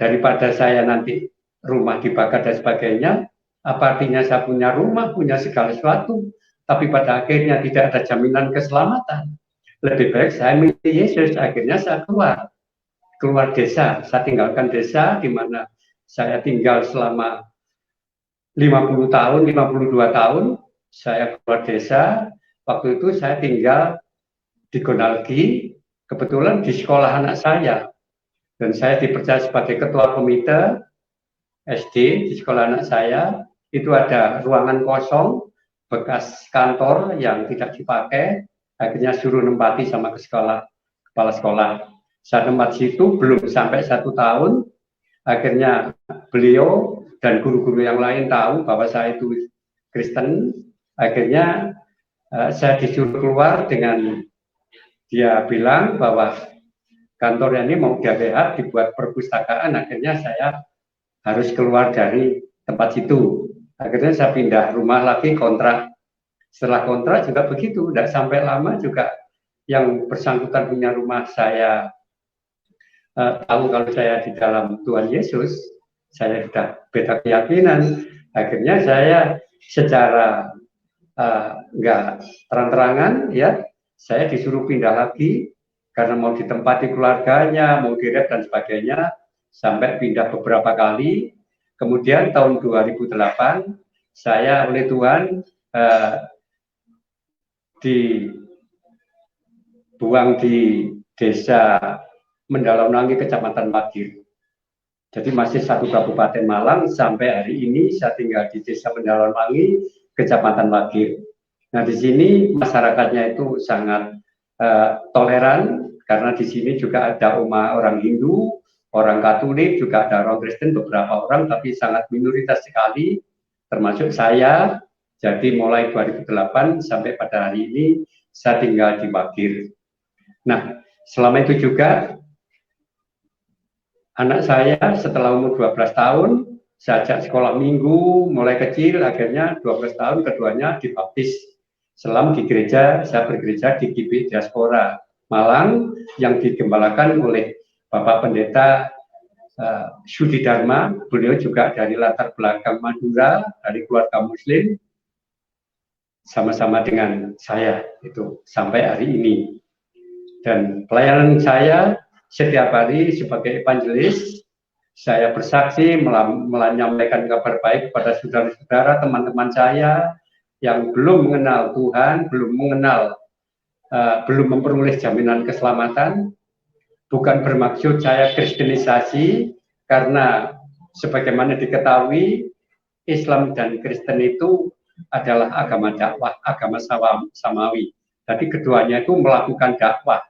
[SPEAKER 1] daripada saya nanti rumah dibakar dan sebagainya, apa artinya saya punya rumah, punya segala sesuatu, tapi pada akhirnya tidak ada jaminan keselamatan. Lebih baik saya milih Yesus. Akhirnya saya keluar desa. Saya tinggalkan desa di mana saya tinggal selama 50 tahun, 52 tahun. Saya keluar desa. Waktu itu saya tinggal di Gonalgi, kebetulan di sekolah anak saya. Dan saya dipercaya sebagai ketua komite SD di sekolah anak saya. Itu ada ruangan kosong, bekas kantor yang tidak dipakai. Akhirnya suruh nempati sama kepala sekolah. Saya tempat situ belum sampai 1 tahun. Akhirnya beliau dan guru-guru yang lain tahu bahwa saya itu Kristen. Akhirnya saya disuruh keluar dengan dia bilang bahwa kantornya ini mau dialih dibuat perpustakaan. Akhirnya saya harus keluar dari tempat situ. Akhirnya saya pindah rumah lagi, kontrak. Setelah kontrak juga begitu, tidak sampai lama juga yang bersangkutan punya rumah saya tahu kalau saya di dalam Tuhan Yesus, saya sudah beda keyakinan. Akhirnya saya secara nggak terang-terangan, ya, saya disuruh pindah lagi karena mau ditempati keluarganya, mau direp dan sebagainya, sampai pindah beberapa kali. Kemudian tahun 2008 saya oleh Tuhan dibuang di desa Mendalaunangi, Kecamatan Magir. Jadi masih satu Kabupaten Malang. Sampai hari ini saya tinggal di desa Mendalaunangi, Kecamatan Magir. Nah, di sini masyarakatnya itu sangat toleran, karena di sini juga ada umat orang Hindu, orang Katolik, juga ada orang Kristen, beberapa orang, tapi sangat minoritas sekali, termasuk saya. Jadi mulai 2008 sampai pada hari ini saya tinggal di Magir. Nah, selama itu juga anak saya setelah umur 12 tahun, saya ajak sekolah minggu, mulai kecil, akhirnya 12 tahun keduanya dibaptis. Selam di gereja, saya bergereja di GBI Diaspora Malang yang digembalakan oleh Bapak Pendeta Sudi Dharma. Beliau juga dari latar belakang Madura, dari keluarga Muslim, sama-sama dengan saya itu sampai hari ini. Dan pelayanan saya setiap hari sebagai evangelis, saya bersaksi menyampaikan kabar baik kepada saudara-saudara, teman-teman saya yang belum mengenal Tuhan, belum memperoleh jaminan keselamatan. Bukan bermaksud saya kristenisasi, karena sebagaimana diketahui Islam dan Kristen itu adalah agama dakwah, agama samawi. Jadi keduanya itu melakukan dakwah,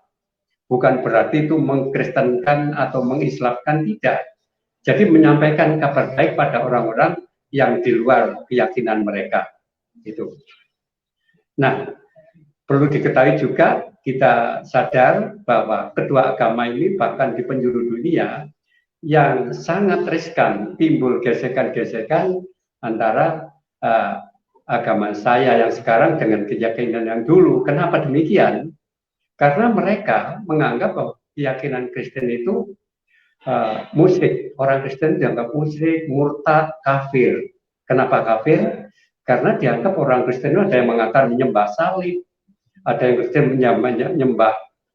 [SPEAKER 1] bukan berarti itu mengkristenkan atau mengislamkan, tidak. Jadi menyampaikan kabar baik pada orang-orang yang di luar keyakinan mereka. Itu. Nah, perlu diketahui juga, kita sadar bahwa kedua agama ini bahkan di penjuru dunia yang sangat riskan, timbul gesekan-gesekan antara agama saya yang sekarang dengan keyakinan yang dulu. Kenapa demikian? Karena mereka menganggap bahwa keyakinan Kristen itu musyrik. Orang Kristen dianggap musyrik, murtad, kafir. Kenapa kafir? Karena dianggap orang Kristen itu ada yang mengatakan menyembah salib, ada yang Kristen menyembah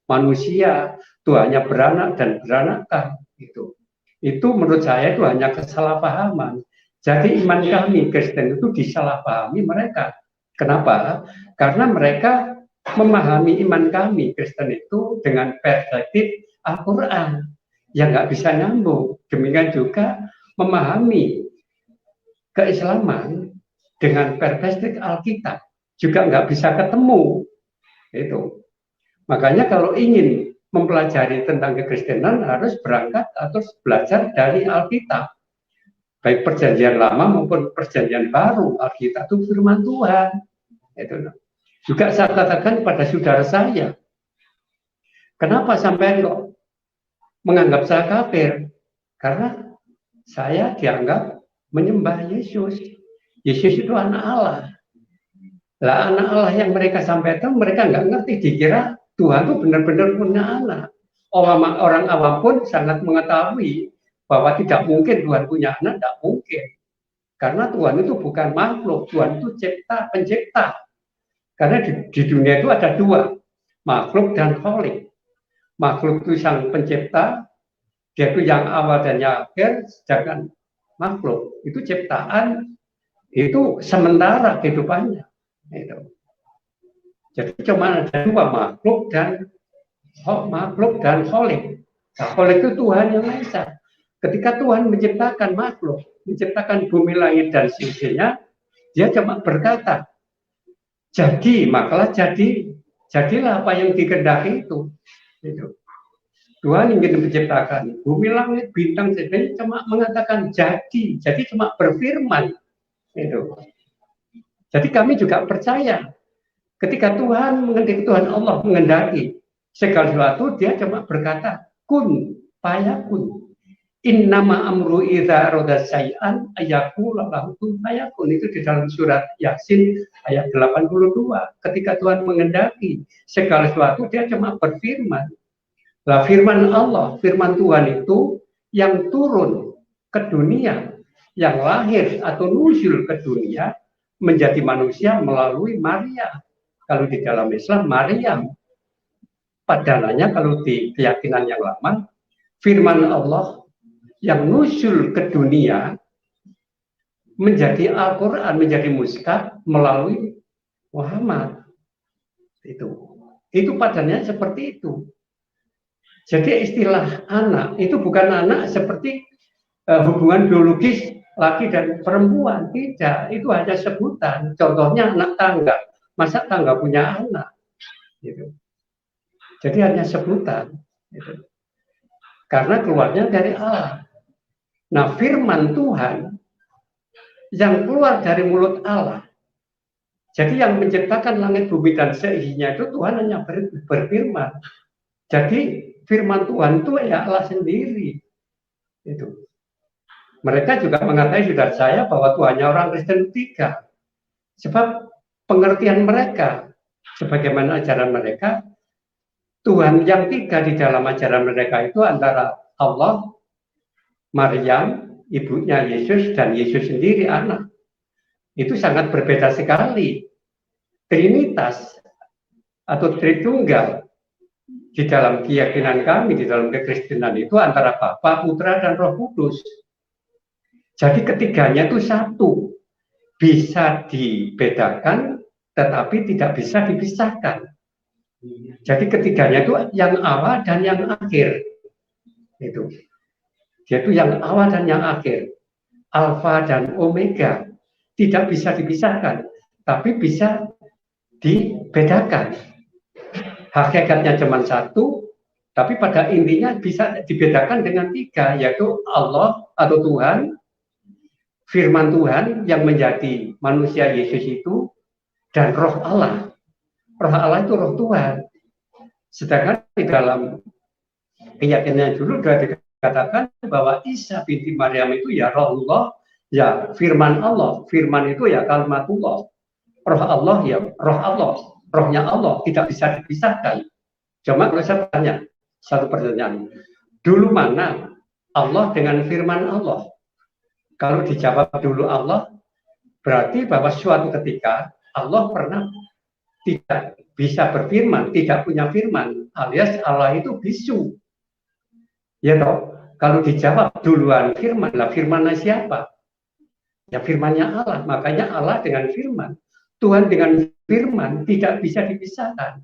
[SPEAKER 1] manusia, Tuhannya beranak dan beranakan. Itu menurut saya itu hanya kesalahpahaman. Jadi iman kami Kristen itu disalahpahami mereka. Kenapa? Karena mereka memahami iman kami Kristen itu dengan perspektif Al-Quran yang nggak bisa nyambung. Demikian juga memahami keislaman dengan perspektif Alkitab juga nggak bisa ketemu. Itu. Makanya kalau ingin mempelajari tentang kekristenan harus berangkat atau belajar dari Alkitab. Baik perjanjian lama maupun perjanjian baru. Alkitab itu firman Tuhan. Itu. Juga saya katakan kepada saudara saya, kenapa sampai kok menganggap saya kafir? Karena saya dianggap menyembah Yesus. Yesus itu anak Allah. Lah anak Allah yang mereka sampaikan, mereka nggak ngerti, dikira Tuhan itu benar-benar punya anak. Orang awam pun sangat mengetahui bahwa tidak mungkin Tuhan punya anak, tidak mungkin. Karena Tuhan itu bukan makhluk, Tuhan itu pencipta. Karena di dunia itu ada dua, makhluk dan kholik. Makhluk itu sang pencipta, dia itu yang awal dan yang akhir, sedangkan makhluk itu ciptaan, itu sementara kehidupannya. Itu. Jadi cuma ada dua, makhluk dan kholik. Nah, kholik itu Tuhan yang Maha Esa. Ketika Tuhan menciptakan makhluk, menciptakan bumi, langit dan seisinya, dia cuma berkata, jadi, makalah jadilah apa yang dikehendaki itu. Tuhan ingin menciptakan bumi, langit, bintang, sebenarnya cuma mengatakan jadi cuma berfirman. Itu. Jadi kami juga percaya ketika Tuhan Allah mengendaki segala sesuatu, dia cuma berkata kun fayakun. Innama amru idza arada syai'an ayaqula lahu kun fayakun. Itu di dalam surat Yasin ayat 82. Ketika Tuhan mengendaki segala sesuatu, dia cuma berfirman. Lah firman Allah, firman Tuhan itu yang turun ke dunia, yang lahir atau nusul ke dunia menjadi manusia melalui Maria. Kalau di dalam Islam Maryam. Padahal kalau di keyakinan yang lama, firman Allah yang nusul ke dunia menjadi Al-Quran, menjadi muskaf melalui Muhammad. Itu padanya seperti itu. Jadi istilah anak itu bukan anak seperti hubungan biologis laki dan perempuan, tidak. Itu hanya sebutan. Contohnya anak tangga. Masa tangga punya anak? Gitu. Jadi hanya sebutan. Gitu. Karena keluarnya dari Allah. Nah, firman Tuhan yang keluar dari mulut Allah. Jadi yang menciptakan langit, bumi, dan seisinya itu Tuhan hanya berfirman. Jadi firman Tuhan itu ya Allah sendiri. Itu. Mereka juga mengatakan saudara saya bahwa Tuhannya orang Kristen tiga. Sebab pengertian mereka, sebagaimana ajaran mereka, Tuhan yang tiga di dalam ajaran mereka itu antara Allah, Maryam, ibunya Yesus, dan Yesus sendiri anak. Itu sangat berbeda sekali. Trinitas atau Tritunggal di dalam keyakinan kami, di dalam kekristenan itu antara Bapa, Putra, dan Roh Kudus. Jadi ketiganya itu satu. Bisa dibedakan, tetapi tidak bisa dipisahkan. Jadi ketiganya itu yang awal dan yang akhir. Itu. Dia itu yang awal dan yang akhir. Alfa dan Omega. Tidak bisa dipisahkan, tapi bisa dibedakan. Hakikatnya cuma satu, tapi pada intinya bisa dibedakan dengan tiga, yaitu Allah atau Tuhan, firman Tuhan yang menjadi manusia Yesus itu, dan roh Allah. Roh Allah itu roh Tuhan. Sedangkan di dalam keyakinan dulu sudah dikatakan bahwa Isa binti Maryam itu ya roh Allah, ya firman Allah. Firman itu ya kalimatullah. Roh Allah ya roh Allah. Rohnya Allah tidak bisa dipisahkan. Cuma kalau saya tanya satu pertanyaan, dulu mana Allah dengan firman Allah? Kalau dijawab dulu Allah, berarti bahwa suatu ketika Allah pernah tidak bisa berfirman, tidak punya firman, alias Allah itu bisu. Ya toh, kalau dijawab duluan firman, lah firmannya siapa? Ya firmannya Allah, makanya Allah dengan firman. Tuhan dengan firman tidak bisa dipisahkan.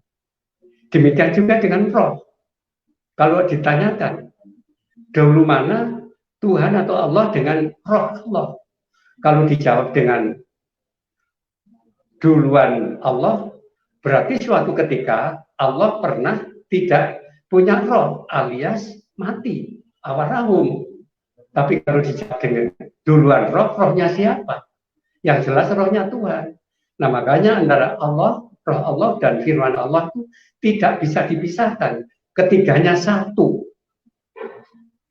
[SPEAKER 1] Demikian juga dengan roh. Kalau ditanyakan, dahulu mana Tuhan atau Allah dengan roh Allah? Kalau dijawab dengan duluan Allah, berarti suatu ketika Allah pernah tidak punya roh alias mati, awarahum. Tapi kalau dijawab dengan duluan roh, rohnya siapa? Yang jelas rohnya Tuhan. Nah makanya antara Allah, roh Allah dan firman Allah itu tidak bisa dipisahkan. Ketiganya satu.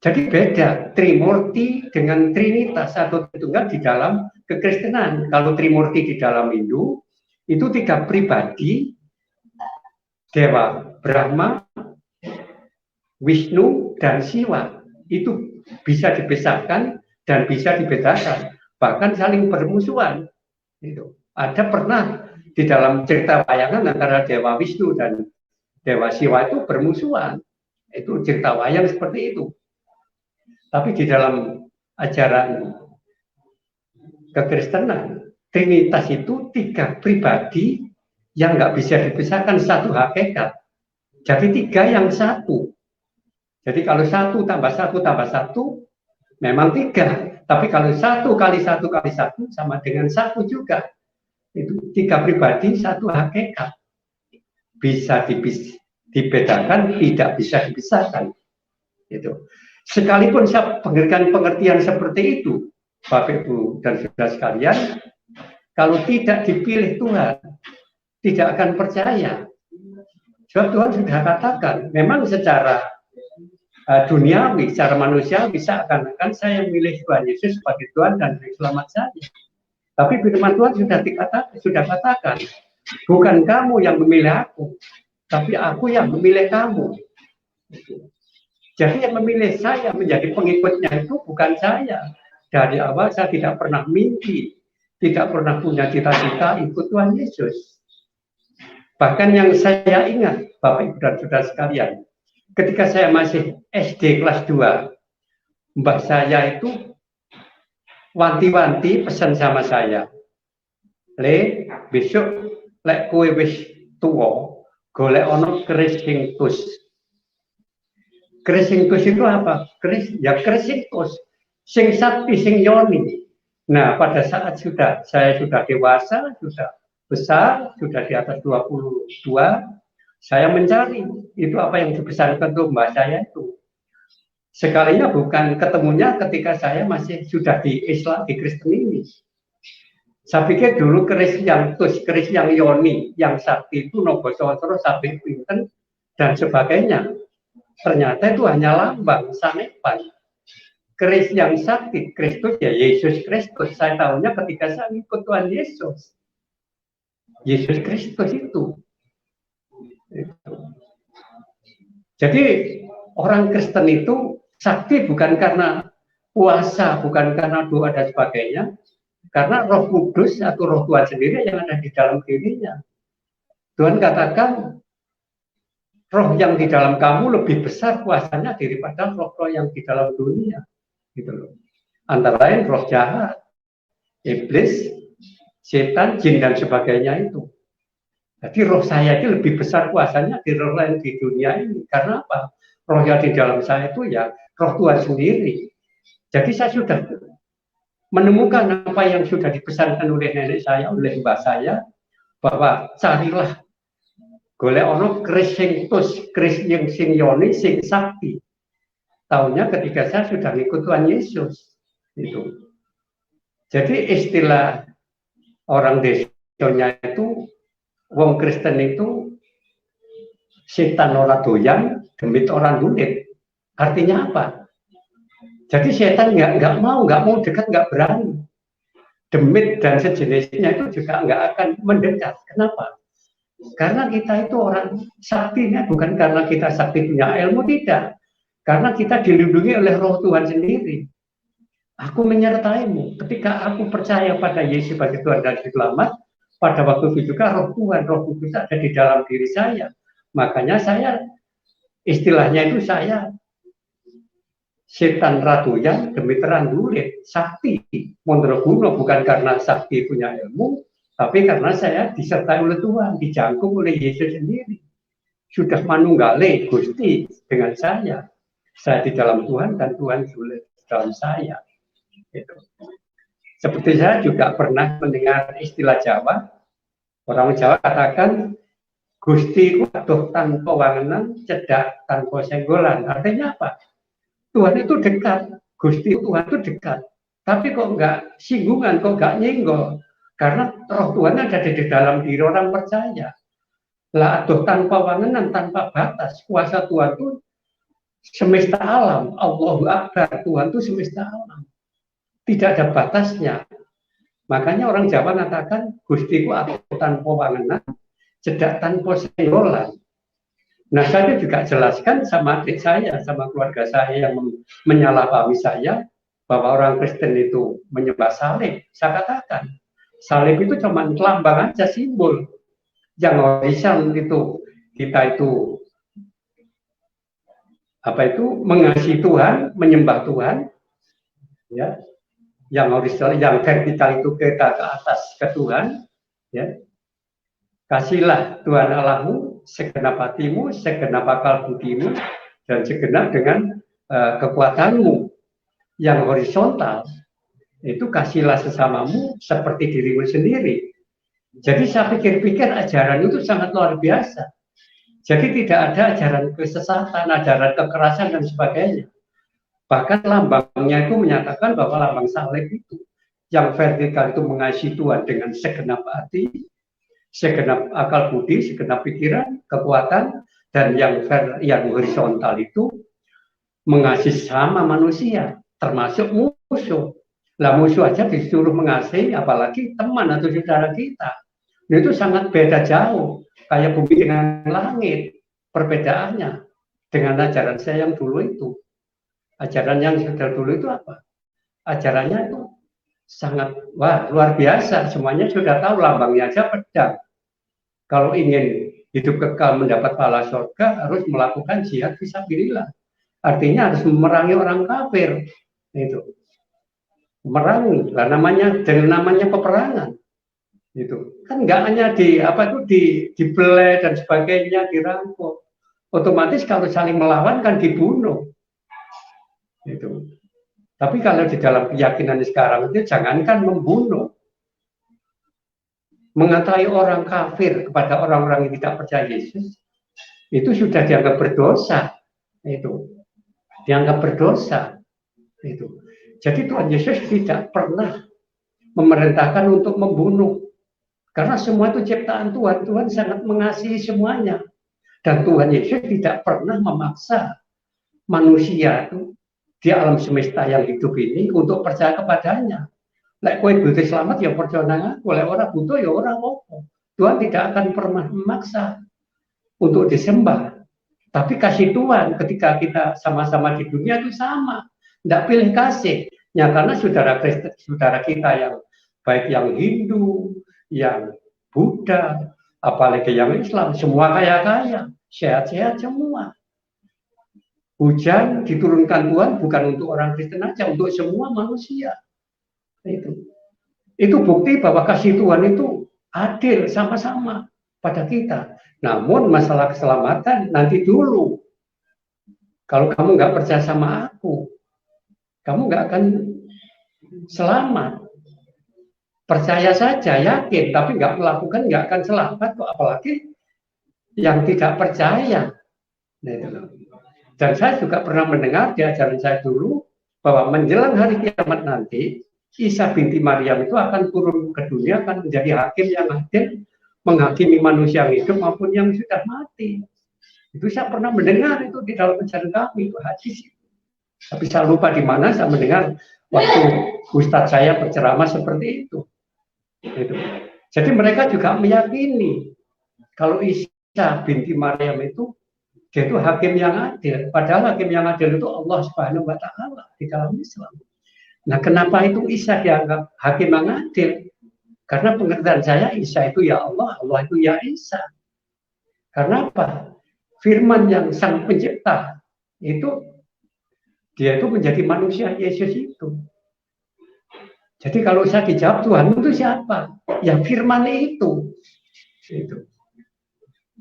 [SPEAKER 1] Jadi beda Trimurti dengan Trinitas atau Tritunggal di dalam kekristenan. Kalau Trimurti di dalam Hindu itu tiga pribadi, Dewa Brahma, Wisnu, dan Siwa. Itu bisa dipisahkan dan bisa dibedakan, bahkan saling bermusuhan. Itu ada pernah di dalam cerita wayangan antara Dewa Wisnu dan Dewa Siwa itu bermusuhan. Itu cerita wayang seperti itu. Tapi di dalam ajaran kekristenan, Trinitas itu tiga pribadi yang nggak bisa dipisahkan, satu hakikat. Jadi tiga yang satu. Jadi kalau satu tambah satu memang tiga. Tapi kalau satu kali satu sama dengan satu juga. Itu tiga pribadi, satu hakikat. Bisa dibedakan, tidak bisa dipisahkan. Itu. Sekalipun saya pengertian seperti itu, Bapak Ibu dan saudara sekalian, kalau tidak dipilih Tuhan, tidak akan percaya. Sebab Tuhan sudah katakan, memang secara duniawi, secara manusia bisa akan saya memilih Tuhan Yesus sebagai Tuhan dan selamat saya. Tapi firman Tuhan sudah katakan, bukan kamu yang memilih aku, tapi aku yang memilih kamu. Jadi yang memilih saya menjadi pengikutnya itu bukan saya. Dari awal saya tidak pernah mimpi, tidak pernah punya cita-cita ikut Tuhan Yesus. Bahkan yang saya ingat, Bapak Ibu dan Saudara sekalian, ketika saya masih SD kelas 2, mbah saya itu wanti-wanti pesan sama saya, Le, besok lek kowe wis tuwa, golek ono keris sing tus. Keris sing tus itu apa? Keris sing tus, sing sakti, sing yoni. Nah, pada saat saya sudah dewasa, sudah besar, sudah di atas 22, saya mencari itu apa yang dipesankan untuk mbak saya itu. Sekalinya bukan ketemunya ketika saya masih sudah di Islam, di Kristen ini. Saya pikir dulu keris yang tus, keris yang yoni, yang sakti itu Nogosawasara, Sabit Pinten, dan sebagainya. Ternyata itu hanya lambang, sanepan. Keris yang sakti, Kristus ya Yesus Kristus. Saya tahunya ketika saya ikut Tuhan Yesus. Yesus Kristus itu. Jadi orang Kristen itu sakti bukan karena puasa, bukan karena doa dan sebagainya, karena Roh Kudus atau Roh Tuhan sendiri yang ada di dalam dirinya. Tuhan katakan, roh yang di dalam kamu lebih besar kuasanya daripada roh-roh yang di dalam dunia. Gitu loh. Antara lain roh jahat, iblis, setan, jin dan sebagainya itu. Jadi roh saya itu lebih besar kuasanya di roh lain di dunia ini. Karena apa? Roh yang di dalam saya itu ya roh Tuhan sendiri. Jadi saya sudah menemukan apa yang sudah dipesankan oleh nenek saya, oleh mbak saya, bahwa carilah golek ono keris sing tus, keris yang sing yoni, sing sakti. Tahunnya ketika saya sudah ikut Tuhan Yesus. Itu. Jadi istilah orang desanya itu, wong Kristen itu setan ora doyan, demit orang dulit. Artinya apa? Jadi setan nggak mau dekat, nggak berani. Demit dan sejenisnya itu juga nggak akan mendekat. Kenapa? Karena kita itu orang saktinya, bukan karena kita sakti punya ilmu, tidak. Karena kita dilindungi oleh roh Tuhan sendiri. Aku menyertaimu. Ketika aku percaya pada Yesus sebagai Tuhan dan Selamat, pada waktu itu juga Roh Tuhan, Roh Kudus ada di dalam diri saya. Makanya saya, istilahnya itu saya setan ratu yang demi terang dulit, sakti, Mondroguno, bukan karena sakti punya ilmu, tapi karena saya disertai oleh Tuhan, dijangkung oleh Yesus sendiri. Sudah manunggale Gusti dengan saya di dalam Tuhan dan Tuhan di dalam saya. Gitu. Seperti saya juga pernah mendengar istilah Jawa, orang Jawa katakan, Gusti ku aduh tanpa wangenan, cedak tanpa senggolan. Artinya apa? Tuhan itu dekat, Gusti Tuhan itu dekat. Tapi kok enggak singgungan, kok enggak nyenggol. Karena Roh Tuhan ada di dalam diri orang percaya. Lah aduh tanpa wangenan, tanpa batas. Kuasa Tuhan itu semesta alam. Allahu Akbar, Tuhan itu semesta alam. Tidak ada batasnya. Makanya orang Jawa mengatakan, Gusti ku aduh tanpa wangenan, cedak tanpa senggolan. Nah, saya juga jelaskan sama adik saya, sama keluarga saya yang menyalahpahami saya, bahwa orang Kristen itu menyembah salib. Saya katakan, salib itu cuma lambang aja, simbol. Yang orisan itu, kita itu, mengasihi Tuhan, menyembah Tuhan, ya. Yang horizontal, yang vertikal itu kita ke atas ke Tuhan, ya. Kasihlah Tuhan Allahmu segenap hatimu, segenap akal budimu, dan segenap dengan kekuatanmu. Yang horizontal itu kasihlah sesamamu seperti dirimu sendiri. Jadi saya pikir-pikir ajaran itu sangat luar biasa. Jadi tidak ada ajaran kesesatan, ajaran kekerasan dan sebagainya. Bahkan lambangnya itu menyatakan bahwa lambang salib itu yang vertikal itu mengasihi Tuhan dengan segenap hati, segenap akal budi, segenap pikiran, kekuatan, dan yang horizontal itu mengasihi sama manusia, termasuk musuh. Lah musuh aja disuruh mengasihi, apalagi teman atau saudara kita. Itu sangat beda jauh, kayak bumi dengan langit. Perbedaannya dengan ajaran saya yang dulu itu. Ajaran yang sudah dulu itu apa? Ajarannya itu sangat luar biasa. Semuanya sudah tahu, lambangnya aja pedang. Kalau ingin hidup kekal mendapat pahala surga, harus melakukan jihad fisabilillah. Artinya harus memerangi orang kafir. Itu memerangi, lah namanya peperangan. Itu kan nggak hanya dibelai dan sebagainya, dirampok. Otomatis kalau saling melawan kan dibunuh. Itu. Tapi kalau di dalam keyakinan sekarang itu jangankan membunuh, mengatai orang kafir kepada orang-orang yang tidak percaya Yesus, itu sudah dianggap berdosa. Itu dianggap berdosa. Itu. Jadi Tuhan Yesus tidak pernah memerintahkan untuk membunuh, karena semua itu ciptaan Tuhan. Tuhan sangat mengasihi semuanya, dan Tuhan Yesus tidak pernah memaksa manusia itu di alam semesta yang hidup ini untuk percaya kepadanya. Lek kowe butuh selamat ya percaya nang aku, lek ora butuh ya ora apa-apa. Tuhan tidak akan pernah memaksa untuk disembah. Tapi kasih Tuhan ketika kita sama-sama di dunia itu sama. Tidak pilih kasih. Ya karena saudara kita yang baik yang Hindu, yang Buddha, apalagi yang Islam, semua kaya-kaya, sehat-sehat semua. Hujan diturunkan Tuhan bukan untuk orang Kristen aja, untuk semua manusia. Itu bukti bahwa kasih Tuhan itu adil sama-sama pada kita. Namun masalah keselamatan nanti dulu. Kalau kamu nggak percaya sama aku, kamu nggak akan selamat. Percaya saja, yakin, tapi nggak melakukan, nggak akan selamat. Apalagi yang tidak percaya. Dan saya juga pernah mendengar di ajaran saya dulu bahwa menjelang hari kiamat nanti, Isa binti Maryam itu akan turun ke dunia, akan menjadi hakim yang adil, menghakimi manusia yang hidup maupun yang sudah mati. Itu saya pernah mendengar itu di dalam ajaran kami, itu hadis. Tapi saya lupa di mana saya mendengar waktu Ustadz saya berceramah seperti itu. Jadi mereka juga meyakini kalau Isa binti Maryam itu dia itu hakim yang adil. Padahal hakim yang adil itu Allah Subhanahu wa Ta'ala di dalam Islam. Nah, kenapa itu Isa dianggap hakim yang adil? Karena pengertian saya Isa itu ya Allah, Allah itu ya Isa. Karena apa? Firman yang sang pencipta itu dia itu menjadi manusia Yesus itu. Jadi kalau saya dijawab Tuhan itu siapa? Ya firman itu.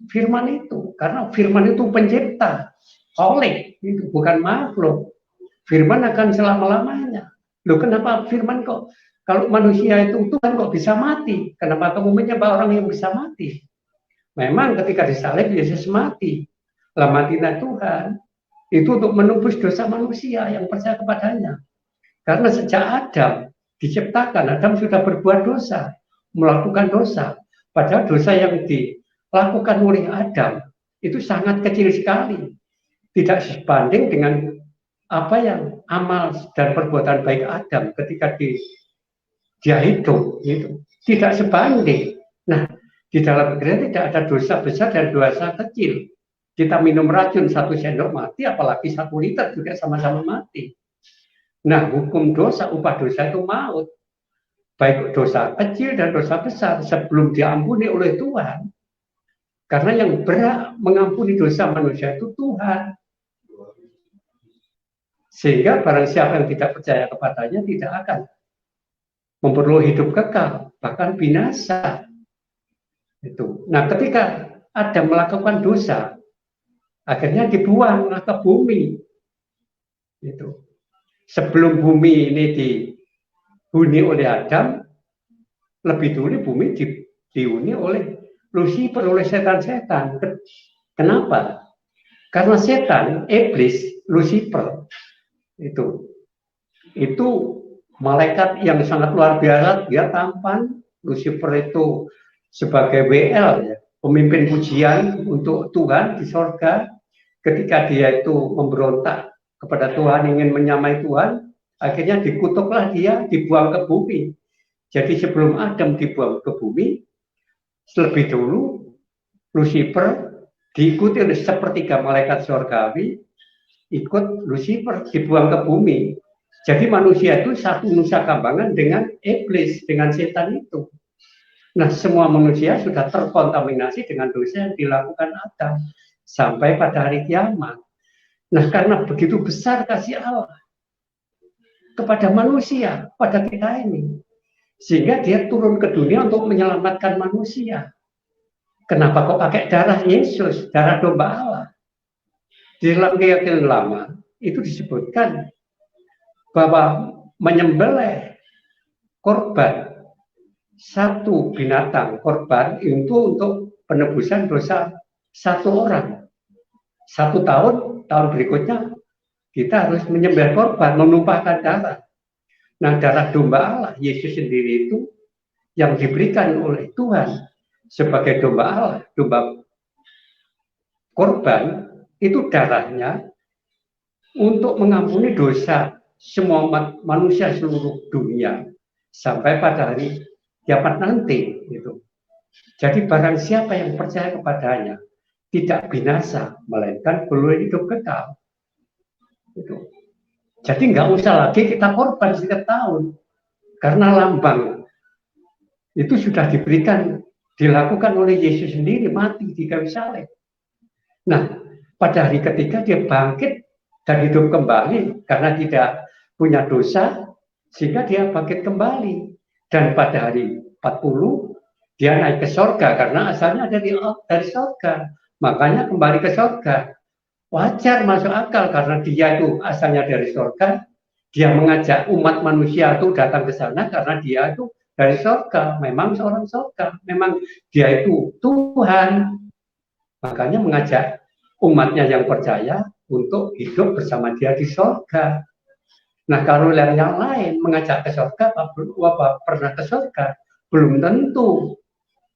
[SPEAKER 1] Firman itu. Karena firman itu pencipta. Oleh itu bukan makhluk. Firman akan selama-lamanya. Loh kenapa firman kok? Kalau manusia itu Tuhan kok bisa mati? Kenapa kamu menyembah orang yang bisa mati? Memang ketika disalib Yesus mati. Lah matinya Tuhan itu untuk menembus dosa manusia yang percaya kepadanya. Karena sejak Adam diciptakan, Adam sudah berbuat dosa, melakukan dosa. Padahal dosa yang dilakukan oleh Adam itu sangat kecil sekali. Tidak sebanding dengan apa yang amal dan perbuatan baik Adam ketika dia hidup. Gitu. Tidak sebanding. Nah, di dalam pikiran tidak ada dosa besar dan dosa kecil. Kita minum racun 1 sendok mati, apalagi 1 liter juga sama-sama mati. Nah, hukum dosa, upah dosa itu maut. Baik dosa kecil dan dosa besar sebelum diampuni oleh Tuhan. Karena yang berhak mengampuni dosa manusia itu Tuhan. Sehingga barang siapa yang tidak percaya kepadanya tidak akan memperoleh hidup kekal, bahkan binasa. Itu. Nah, ketika Adam melakukan dosa, akhirnya dibuang ke bumi. Itu. Sebelum bumi ini dihuni oleh Adam, lebih dulu bumi dihuni oleh Lucifer, oleh setan-setan. Kenapa? Karena setan, iblis, Lucifer itu malaikat yang sangat luar biasa. Dia tampan. Lucifer itu sebagai WL, ya, pemimpin pujian untuk Tuhan di sorga. Ketika dia itu memberontak kepada Tuhan, ingin menyamai Tuhan, akhirnya dikutuklah dia, dibuang ke bumi. Jadi sebelum Adam dibuang ke bumi, lebih dulu Lucifer diikuti oleh sepertiga malaikat surgawi, ikut Lucifer dibuang ke bumi. Jadi manusia itu satu nusa kambangan dengan iblis, dengan setan itu. Nah, semua manusia sudah terkontaminasi dengan dosa yang dilakukan Adam sampai pada hari kiamat. Nah, karena begitu besar kasih Allah kepada manusia, pada kita ini, sehingga dia turun ke dunia untuk menyelamatkan manusia. Kenapa kok pakai darah Yesus, darah domba Allah? Di dalam keyakinan lama itu disebutkan bahwa menyembelih korban satu binatang korban itu untuk penebusan dosa satu orang. 1 tahun berikutnya kita harus menyembelih korban, menumpahkan darah. Nah, darah domba Allah, Yesus sendiri itu yang diberikan oleh Tuhan sebagai domba Allah, domba korban, itu darahnya untuk mengampuni dosa semua manusia seluruh dunia sampai pada hari kiamat nanti. Gitu. Jadi barang siapa yang percaya kepadanya tidak binasa, melainkan beroleh hidup kekal. Gitu. Jadi nggak usah lagi kita korban setiap tahun, karena lambang itu sudah dilakukan oleh Yesus sendiri, mati di kayu salib. Nah, pada hari ketiga dia bangkit dan hidup kembali karena tidak punya dosa, sehingga dia bangkit kembali. Dan pada hari 40 dia naik ke sorga karena asalnya dari sorga, makanya kembali ke sorga. Wajar, masuk akal, karena dia itu asalnya dari sorga, dia mengajak umat manusia itu datang ke sana karena dia itu dari sorga, memang seorang sorga, memang dia itu Tuhan, makanya mengajak umatnya yang percaya untuk hidup bersama dia di sorga. Nah, kalau yang lain mengajak ke sorga, apa pernah ke sorga? Belum tentu,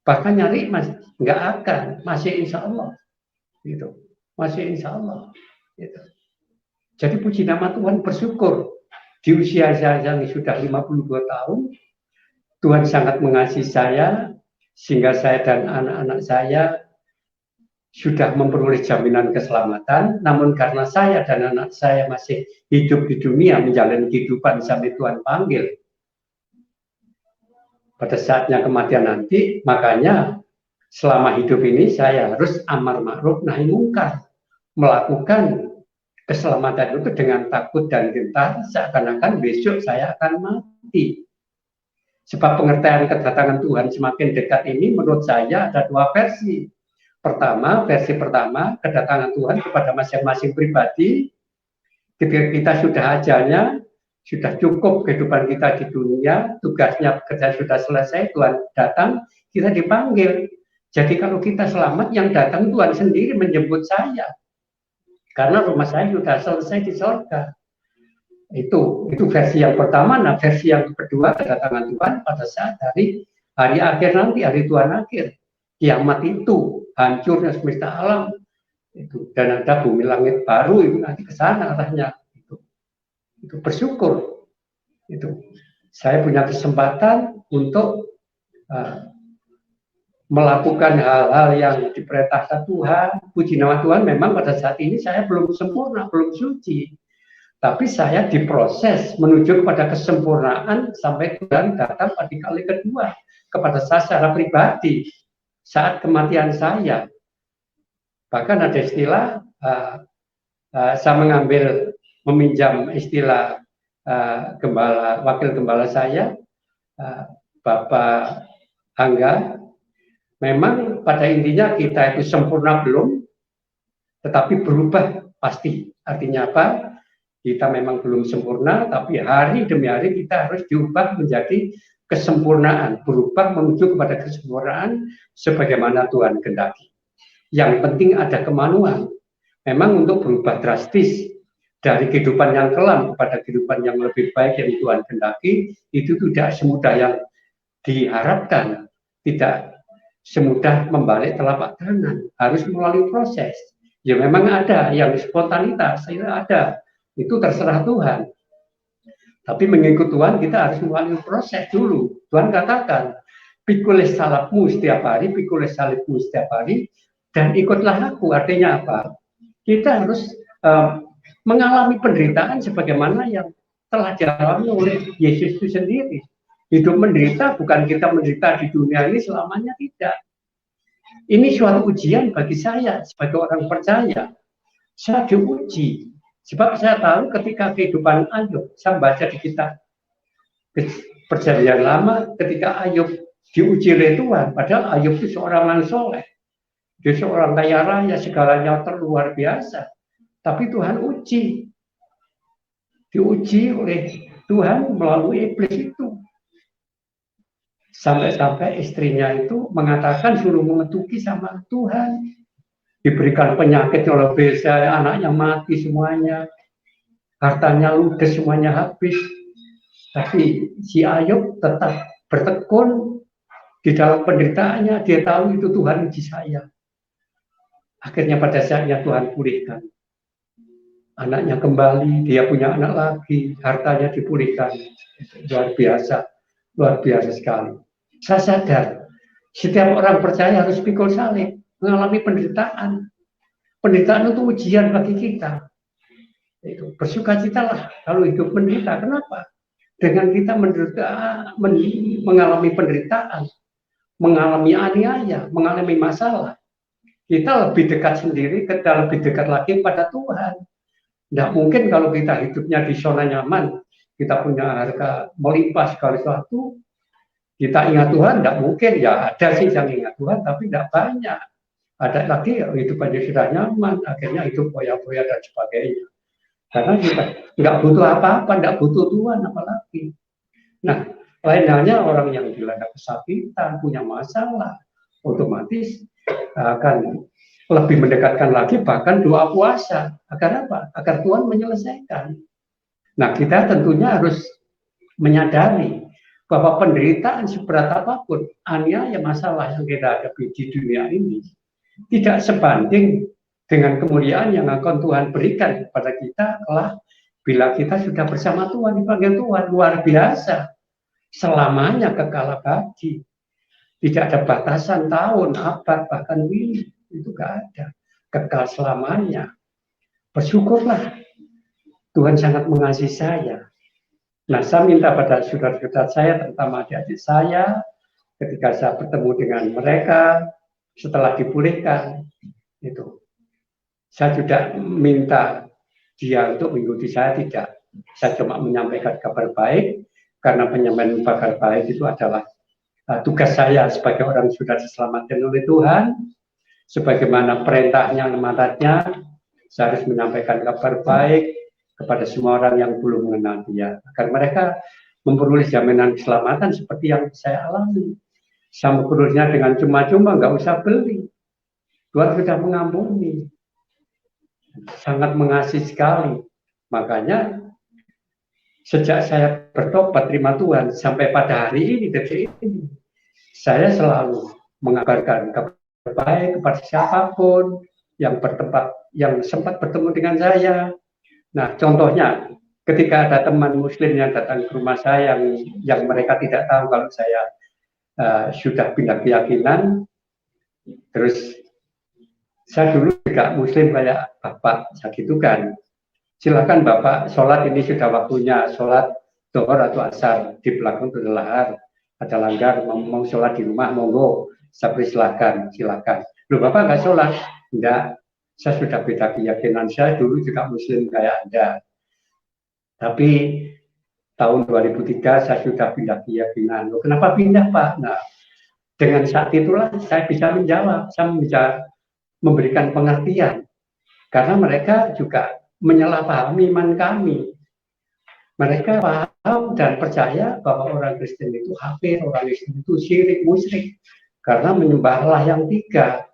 [SPEAKER 1] bahkan nyari nggak akan, masih insya Allah, gitu. Masih insya Allah. Gitu. Jadi puji nama Tuhan, bersyukur di usia saya yang sudah 52 tahun, Tuhan sangat mengasihi saya, sehingga saya dan anak-anak saya sudah memperoleh jaminan keselamatan. Namun karena saya dan anak saya masih hidup di dunia, menjalani kehidupan sampai Tuhan panggil, pada saatnya kematian nanti. Makanya selama hidup ini saya harus amar ma'ruf nahi mungkar, melakukan keselamatan itu dengan takut dan gentar, seakan-akan besok saya akan mati. Sebab pengertian kedatangan Tuhan semakin dekat ini menurut saya ada dua versi. Versi pertama, kedatangan Tuhan kepada masing-masing pribadi. Ketika kita sudah ajalnya, sudah cukup kehidupan kita di dunia, tugasnya kerja sudah selesai, Tuhan datang, kita dipanggil. Jadi kalau kita selamat, yang datang Tuhan sendiri menjemput saya. Karena rumah saya sudah selesai di surga. Itu versi yang pertama. Nah, versi yang kedua, kedatangan Tuhan pada saat hari akhir nanti, hari Tuhan akhir. Kiamat itu, hancurnya semesta alam. Dan ada bumi langit baru, itu nanti ke sana arahnya. Itu bersyukur. Saya punya kesempatan untuk melakukan hal-hal yang diperintahkan Tuhan. Puji nama Tuhan, memang pada saat ini saya belum sempurna, belum suci. Tapi saya diproses menuju kepada kesempurnaan sampai Tuhan datang pada kali kedua kepada saya secara pribadi saat kematian saya. Bahkan ada istilah, saya meminjam istilah wakil gembala saya, Bapak Angga. Memang pada intinya kita itu sempurna belum, tetapi berubah pasti. Artinya apa? Kita memang belum sempurna, tapi hari demi hari kita harus diubah menjadi kesempurnaan, berubah menuju kepada kesempurnaan sebagaimana Tuhan kehendaki. Yang penting ada kemanuan. Memang untuk berubah drastis dari kehidupan yang kelam kepada kehidupan yang lebih baik yang Tuhan kehendaki, itu tidak semudah yang diharapkan, tidak semudah membalik telapak tangan, harus melalui proses. Ya memang ada yang spontanitas, ada, itu terserah Tuhan. Tapi mengikut Tuhan kita harus melalui proses dulu. Tuhan katakan, pikulah salibmu setiap hari, pikulah salibmu setiap hari, dan ikutlah aku. Artinya apa? Kita harus mengalami penderitaan sebagaimana yang telah dialami oleh Yesus itu sendiri. Hidup menderita bukan kita menderita di dunia ini selamanya, tidak. Ini suatu ujian bagi saya sebagai orang percaya. Saya diuji. Sebab saya tahu ketika kehidupan Ayub, saya baca di kitab Perjanjian Lama, ketika Ayub diuji oleh Tuhan, padahal Ayub itu seorang yang soleh. Dia seorang kaya raya, segalanya terluar biasa. Tapi Tuhan uji. Diuji oleh Tuhan melalui iblis itu. Sampai-sampai istrinya itu mengatakan suruh mengetuki sama Tuhan. Diberikan penyakit oleh besa, anaknya mati semuanya. Hartanya ludes semuanya habis. Tapi si Ayub tetap bertekun di dalam penderitaannya. Dia tahu itu Tuhan uji saya. Akhirnya pada saatnya Tuhan pulihkan. Anaknya kembali, dia punya anak lagi, hartanya dipulihkan. Luar biasa sekali. Saya sadar, setiap orang percaya harus pikul salib, mengalami penderitaan. Penderitaan itu ujian bagi kita. Itu bersukacitalah kalau hidup menderita. Kenapa? Dengan kita mengalami penderitaan, mengalami aniaya, mengalami masalah, kita lebih dekat sendiri, kita lebih dekat lagi pada Tuhan. Tidak mungkin kalau kita hidupnya di zona nyaman, kita punya harga melimpah segala sesuatu, kita ingat Tuhan, tidak mungkin. Ya ada sih yang ingat Tuhan, tapi tidak banyak. Ada lagi hidupannya sudah nyaman, akhirnya hidup foya-foya dan sebagainya. Karena kita nggak butuh apa-apa, nggak butuh Tuhan apalagi. Nah, lain halnya orang yang dilanda kesakitan, punya masalah, otomatis akan lebih mendekatkan lagi bahkan doa puasa. Agar apa? Agar Tuhan menyelesaikan. Nah, kita tentunya harus menyadari bahwa penderitaan seberat apapun, aniaya masalah yang kita hadapi di dunia ini tidak sebanding dengan kemuliaan yang akan Tuhan berikan kepada kita kelak bila kita sudah bersama Tuhan, dipanggil Tuhan. Luar biasa, selamanya kekal abadi, tidak ada batasan tahun, abad, bahkan mili, itu gak ada, kekal selamanya. Bersyukurlah, Tuhan sangat mengasihi saya. Nah, saya minta pada saudara-saudara saya, terutama adik-adik saya, ketika saya bertemu dengan mereka, setelah dipulihkan, itu saya tidak minta dia untuk mengikuti saya, tidak. Saya cuma menyampaikan kabar baik, karena penyampaian kabar baik itu adalah tugas saya sebagai orang sudah diselamatkan oleh Tuhan, sebagaimana perintahnya, amanatnya, saya harus menyampaikan kabar baik kepada semua orang yang belum mengenal dia, agar mereka memperoleh jaminan keselamatan seperti yang saya alami. Saya memperolehnya dengan cuma-cuma, nggak usah beli. Tuhan sudah mengampuni, sangat mengasihi sekali. Makanya sejak saya bertobat terima Tuhan sampai pada hari ini, detik ini, saya selalu mengabarkan kabar baik kepada siapapun yang bertempat, yang sempat bertemu dengan saya. Nah, contohnya ketika ada teman Muslim yang datang ke rumah saya yang mereka tidak tahu kalau saya sudah pindah keyakinan, terus saya dulu juga Muslim kayak Bapak, saya gitu kan. Silakan Bapak, sholat ini sudah waktunya, sholat Zuhur atau Asar di belakang itu lahar. Ada langgar, mau sholat di rumah, monggo, saya persilahkan, silakan. Loh Bapak nggak sholat? Enggak, saya sudah beda keyakinan, saya dulu juga Muslim kayak Anda. Tapi tahun 2003 saya sudah pindah keyakinan. Loh, kenapa pindah Pak? Nah, dengan saat itulah saya bisa menjawab, saya bisa memberikan pengertian. Karena mereka juga menyalahpahami iman kami. Mereka paham dan percaya bahwa orang Kristen itu kafir, orang Kristen itu syirik, musyrik, karena menyembah Allah yang tiga.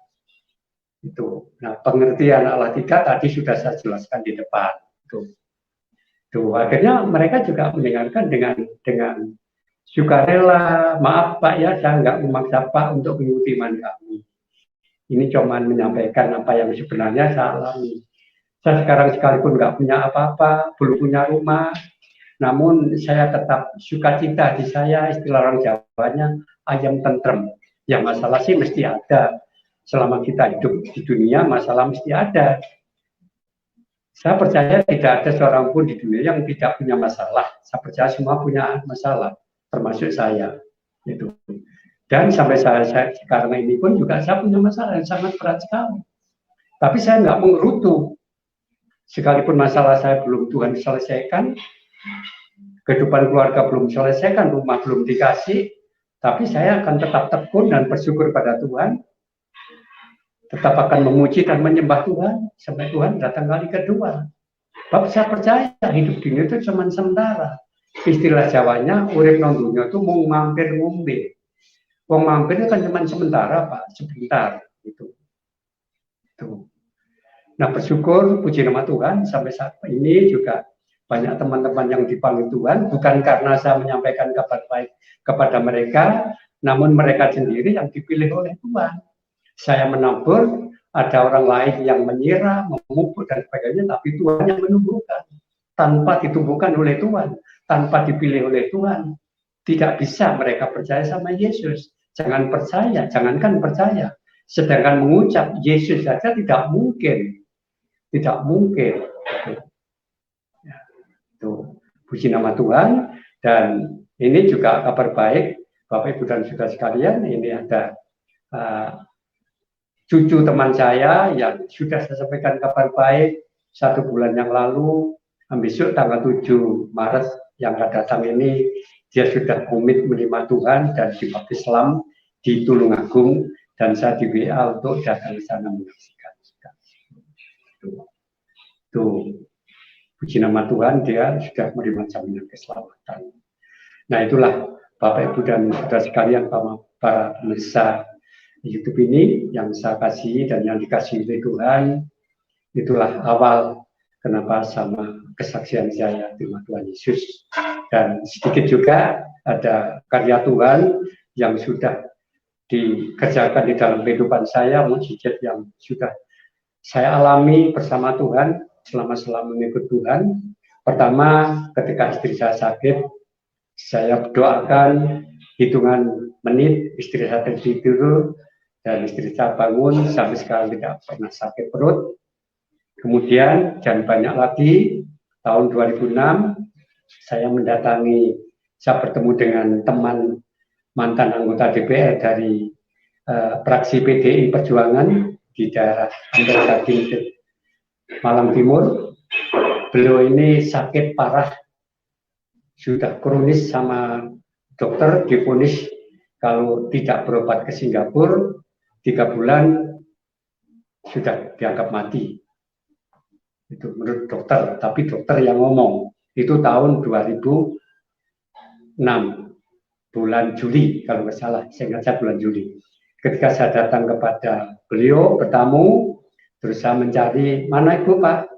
[SPEAKER 1] Itu. Nah, pengertian Allah tiga tadi sudah saya jelaskan di depan. Tuh, akhirnya mereka juga mendengarkan dengan sukarela. Maaf Pak ya, saya nggak memaksa Pak untuk mengikuti iman kami. Ini cuma menyampaikan apa yang sebenarnya saya alami. Saya sekarang sekalipun nggak punya apa-apa, belum punya rumah, namun saya tetap sukacita di saya, istilah orang Jawanya ayam tentrem. Ya masalah sih mesti ada. Selama kita hidup di dunia, masalah mesti ada. Saya percaya tidak ada seorang pun di dunia yang tidak punya masalah. Saya percaya semua punya masalah, termasuk saya. Itu. Dan sampai saya sekarang ini pun juga saya punya masalah yang sangat berat sekali. Tapi saya nggak mengerutu. Sekalipun masalah saya belum Tuhan selesaikan, kehidupan keluarga belum selesaikan, rumah belum dikasih, tapi saya akan tetap tekun dan bersyukur pada Tuhan, tetap akan memuji dan menyembah Tuhan sampai Tuhan datang kali kedua. Sebab saya percaya hidup dunia itu cuma sementara. Istilah Jawanya, urip nang dunia itu mau mampir ngombe. Wong mampir itu kan cuma sementara Pak, sebentar itu. Nah, bersyukur puji nama Tuhan sampai saat ini juga banyak teman-teman yang dipanggil Tuhan, bukan karena saya menyampaikan kabar baik kepada mereka, namun mereka sendiri yang dipilih oleh Tuhan. Saya menabur, ada orang lain yang menyiram, memupuk dan sebagainya, tapi Tuhan yang menumbuhkan. Tanpa ditumbuhkan oleh Tuhan, tanpa dipilih oleh Tuhan, tidak bisa mereka percaya sama Yesus. Jangan percaya, jangankan percaya. Sedangkan mengucap Yesus saja tidak mungkin. Tidak mungkin. Ya, itu puji nama Tuhan. Dan ini juga kabar baik, Bapak Ibu dan saudara sekalian. Ini ada cucu teman saya yang sudah saya sampaikan kabar baik 1 bulan yang lalu. Besok tanggal 7 Maret yang akan datang ini, dia sudah komit menerima Tuhan dan dibaptis Islam di Tulungagung, dan saya di WA untuk datang ke sana menyaksikan. Tuh, puji nama Tuhan, dia sudah menerima jaminan keselamatan. Nah, itulah Bapak Ibu dan saudara sekalian, para pemirsa YouTube ini yang saya kasihi dan yang dikasihi oleh Tuhan. Itulah awal kenapa sama kesaksian saya terima Tuhan Yesus. Dan sedikit juga ada karya Tuhan yang sudah dikerjakan di dalam kehidupan saya, mukjizat yang sudah saya alami bersama Tuhan selama mengikut Tuhan. Pertama, ketika istri saya sakit, saya doakan hitungan menit, istri saya tertidur, dan istri saya bangun, sampai sekarang tidak pernah sakit perut. Kemudian, jangan banyak lagi, tahun 2006, saya bertemu dengan teman mantan anggota DPR dari fraksi PDI Perjuangan di daerah Ampel Gading, Malang Timur. Beliau ini sakit parah, sudah kronis, sama dokter divonis kalau tidak berobat ke Singapura 3 bulan sudah dianggap mati. Itu menurut dokter, tapi dokter yang ngomong. Itu tahun 2006 bulan Juli kalau nggak salah, saya ingat bulan Juli. Ketika saya datang kepada beliau bertamu, terus saya mencari, mana ibu Pak?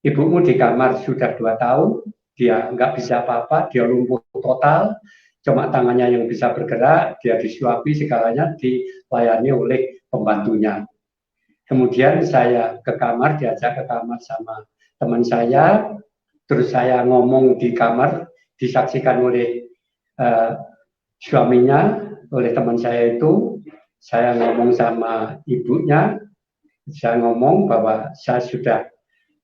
[SPEAKER 1] Ibumu di kamar sudah 2 tahun, dia nggak bisa apa-apa, dia lumpuh total, cuma tangannya yang bisa bergerak, dia disuapi, segalanya dilayani oleh pembantunya. Kemudian saya ke kamar, diajak ke kamar sama teman saya, terus saya ngomong di kamar, disaksikan oleh suaminya, oleh teman saya itu. Saya ngomong sama ibunya, saya ngomong bahwa saya sudah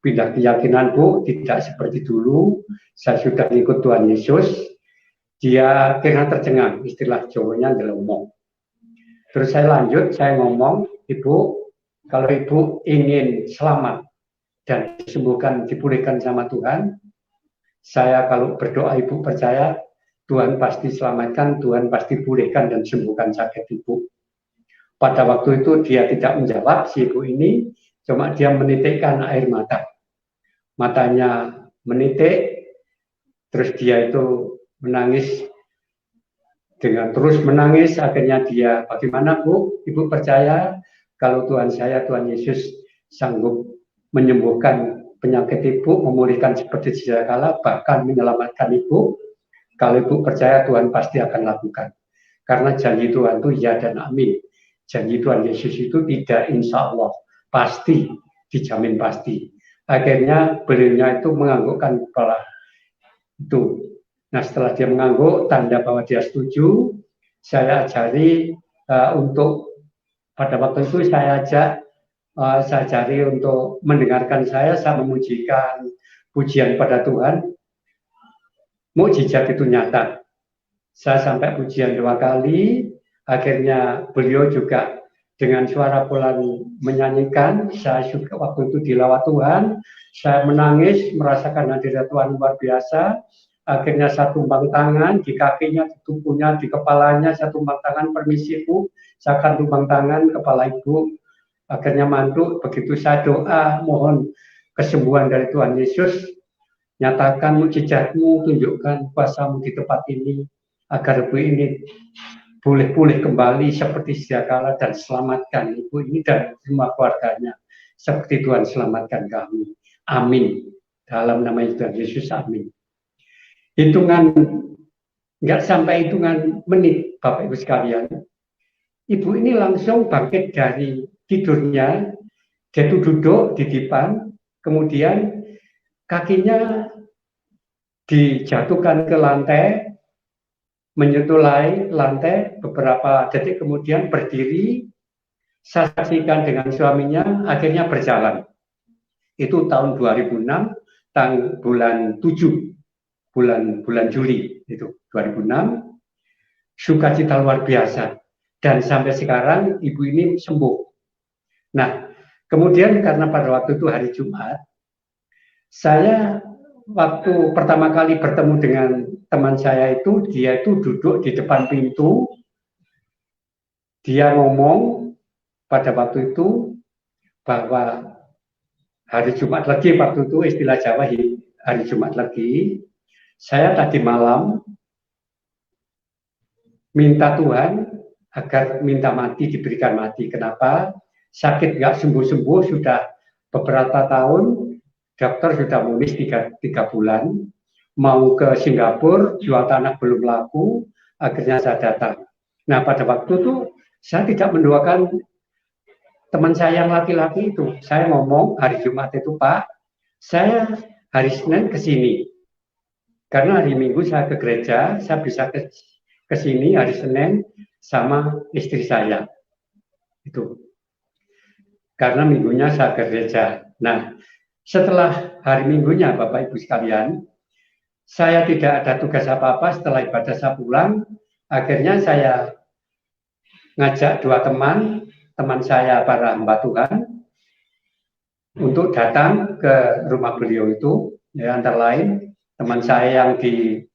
[SPEAKER 1] pindah keyakinan Bu, tidak seperti dulu, saya sudah ikut Tuhan Yesus. Dia kira tercengang, istilah Jawanya ndelomong. Terus saya lanjut, saya ngomong, Ibu, kalau Ibu ingin selamat dan disembuhkan, dipulihkan sama Tuhan, saya kalau berdoa Ibu percaya, Tuhan pasti selamatkan, Tuhan pasti pulihkan dan sembuhkan sakit Ibu. Pada waktu itu dia tidak menjawab, si ibu ini, cuma dia menitikkan air mata. Matanya menitik, terus dia itu menangis, dengan terus menangis, akhirnya dia, bagaimana Bu? Ibu percaya kalau Tuhan saya, Tuhan Yesus sanggup menyembuhkan penyakit Ibu, memulihkan seperti sedia kala, bahkan menyelamatkan Ibu. Kalau Ibu percaya, Tuhan pasti akan lakukan. Karena janji Tuhan itu ya dan amin. Janji Tuhan Yesus itu tidak insya Allah, pasti, dijamin pasti. Akhirnya beliaunya itu menganggukkan kepala itu. Nah setelah dia mengangguk, tanda bahwa dia setuju, saya ajari untuk, pada waktu itu saya ajari untuk mendengarkan saya memujikan pujian pada Tuhan. Mukjizat itu nyata. Saya sampai pujian 2 kali, akhirnya beliau juga dengan suara pelan menyanyikan. Saya juga waktu itu dilawat Tuhan, saya menangis, merasakan hadirat Tuhan luar biasa. Akhirnya saya tumpang tangan, di kakinya, di tubuhnya, di kepalanya, saya tumpang tangan, permisi Bu, saya akan tumpang tangan kepala Ibu. Akhirnya mantuk, begitu saya doa, mohon kesembuhan dari Tuhan Yesus, nyatakan mukjizat-Mu, tunjukkan kuasa-Mu di tempat ini, agar Ibu ini boleh pulih kembali seperti sedia kala, dan selamatkan Ibu ini dan semua keluarganya seperti Tuhan selamatkan kami. Amin. Dalam nama Tuhan Yesus, amin. Hitungan, nggak sampai hitungan menit, Bapak Ibu sekalian, Ibu ini langsung bangkit dari tidurnya, dia tuh duduk di depan, kemudian kakinya dijatuhkan ke lantai, menyentuh lantai, beberapa detik kemudian berdiri, saya saksikan dengan suaminya, akhirnya berjalan. Itu tahun 2006, bulan 7, bulan Juli, itu 2006, sukacita luar biasa. Dan sampai sekarang ibu ini sembuh. Nah, kemudian karena pada waktu itu hari Jumat, saya waktu pertama kali bertemu dengan teman saya itu, dia itu duduk di depan pintu, dia ngomong pada waktu itu bahwa hari Jumat Legi, waktu itu istilah Jawa hari Jumat Legi, saya tadi malam minta Tuhan agar minta mati diberikan mati. Kenapa? Sakit nggak sembuh-sembuh, sudah beberapa tahun, dokter sudah menulis 3 bulan, mau ke Singapura, jual tanah belum laku, akhirnya saya datang. Nah pada waktu itu saya tidak mendoakan teman saya yang laki-laki itu. Saya ngomong hari Jumat itu, Pak, saya hari Senin ke sini. Karena hari Minggu saya ke gereja, saya bisa ke sini hari Senin sama istri saya. Itu. Karena minggunya saya ke gereja. Nah, setelah hari Minggunya Bapak Ibu sekalian, saya tidak ada tugas apa-apa, setelah ibadah saya pulang, akhirnya saya ngajak dua teman saya para hamba Tuhan, untuk datang ke rumah beliau itu, ya, antara lain teman saya yang di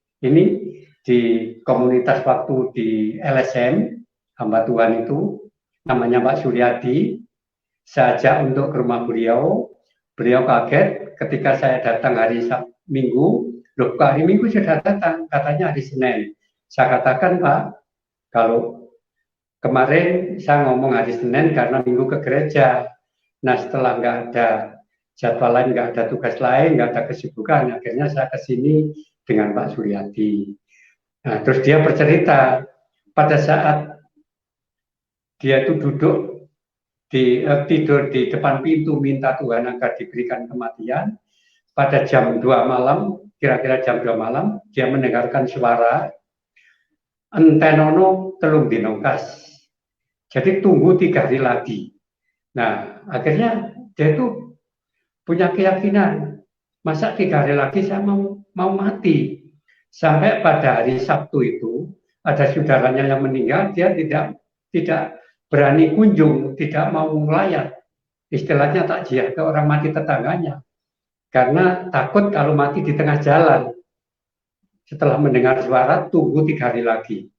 [SPEAKER 1] komunitas waktu di LSM, hamba Tuhan itu, namanya Pak Suryadi. Saya ajak untuk ke rumah beliau. Beliau kaget ketika saya datang hari Minggu. Loh, kok hari Minggu sudah datang? Katanya hari Senin. Saya katakan, Pak, kalau kemarin saya ngomong hari Senin karena Minggu ke gereja. Nah, setelah nggak ada jadwal lain, nggak ada tugas lain, nggak ada kesibukan, akhirnya saya ke sini dengan Pak Suryadi. Nah, terus dia bercerita, pada saat dia itu duduk tidur di depan pintu minta Tuhan agar diberikan kematian, pada jam 2 malam, kira-kira jam 2 malam, dia mendengarkan suara entenono telung dinongkas. Jadi tunggu 3 hari lagi. Nah, akhirnya dia itu punya keyakinan, masa 3 hari lagi saya mau mati. Sampai pada hari Sabtu itu, ada saudaranya yang meninggal, dia tidak berani kunjung, tidak mau melayat. Istilahnya takziah ke orang mati tetangganya. Karena takut kalau mati di tengah jalan. Setelah mendengar suara, tunggu 3 hari lagi.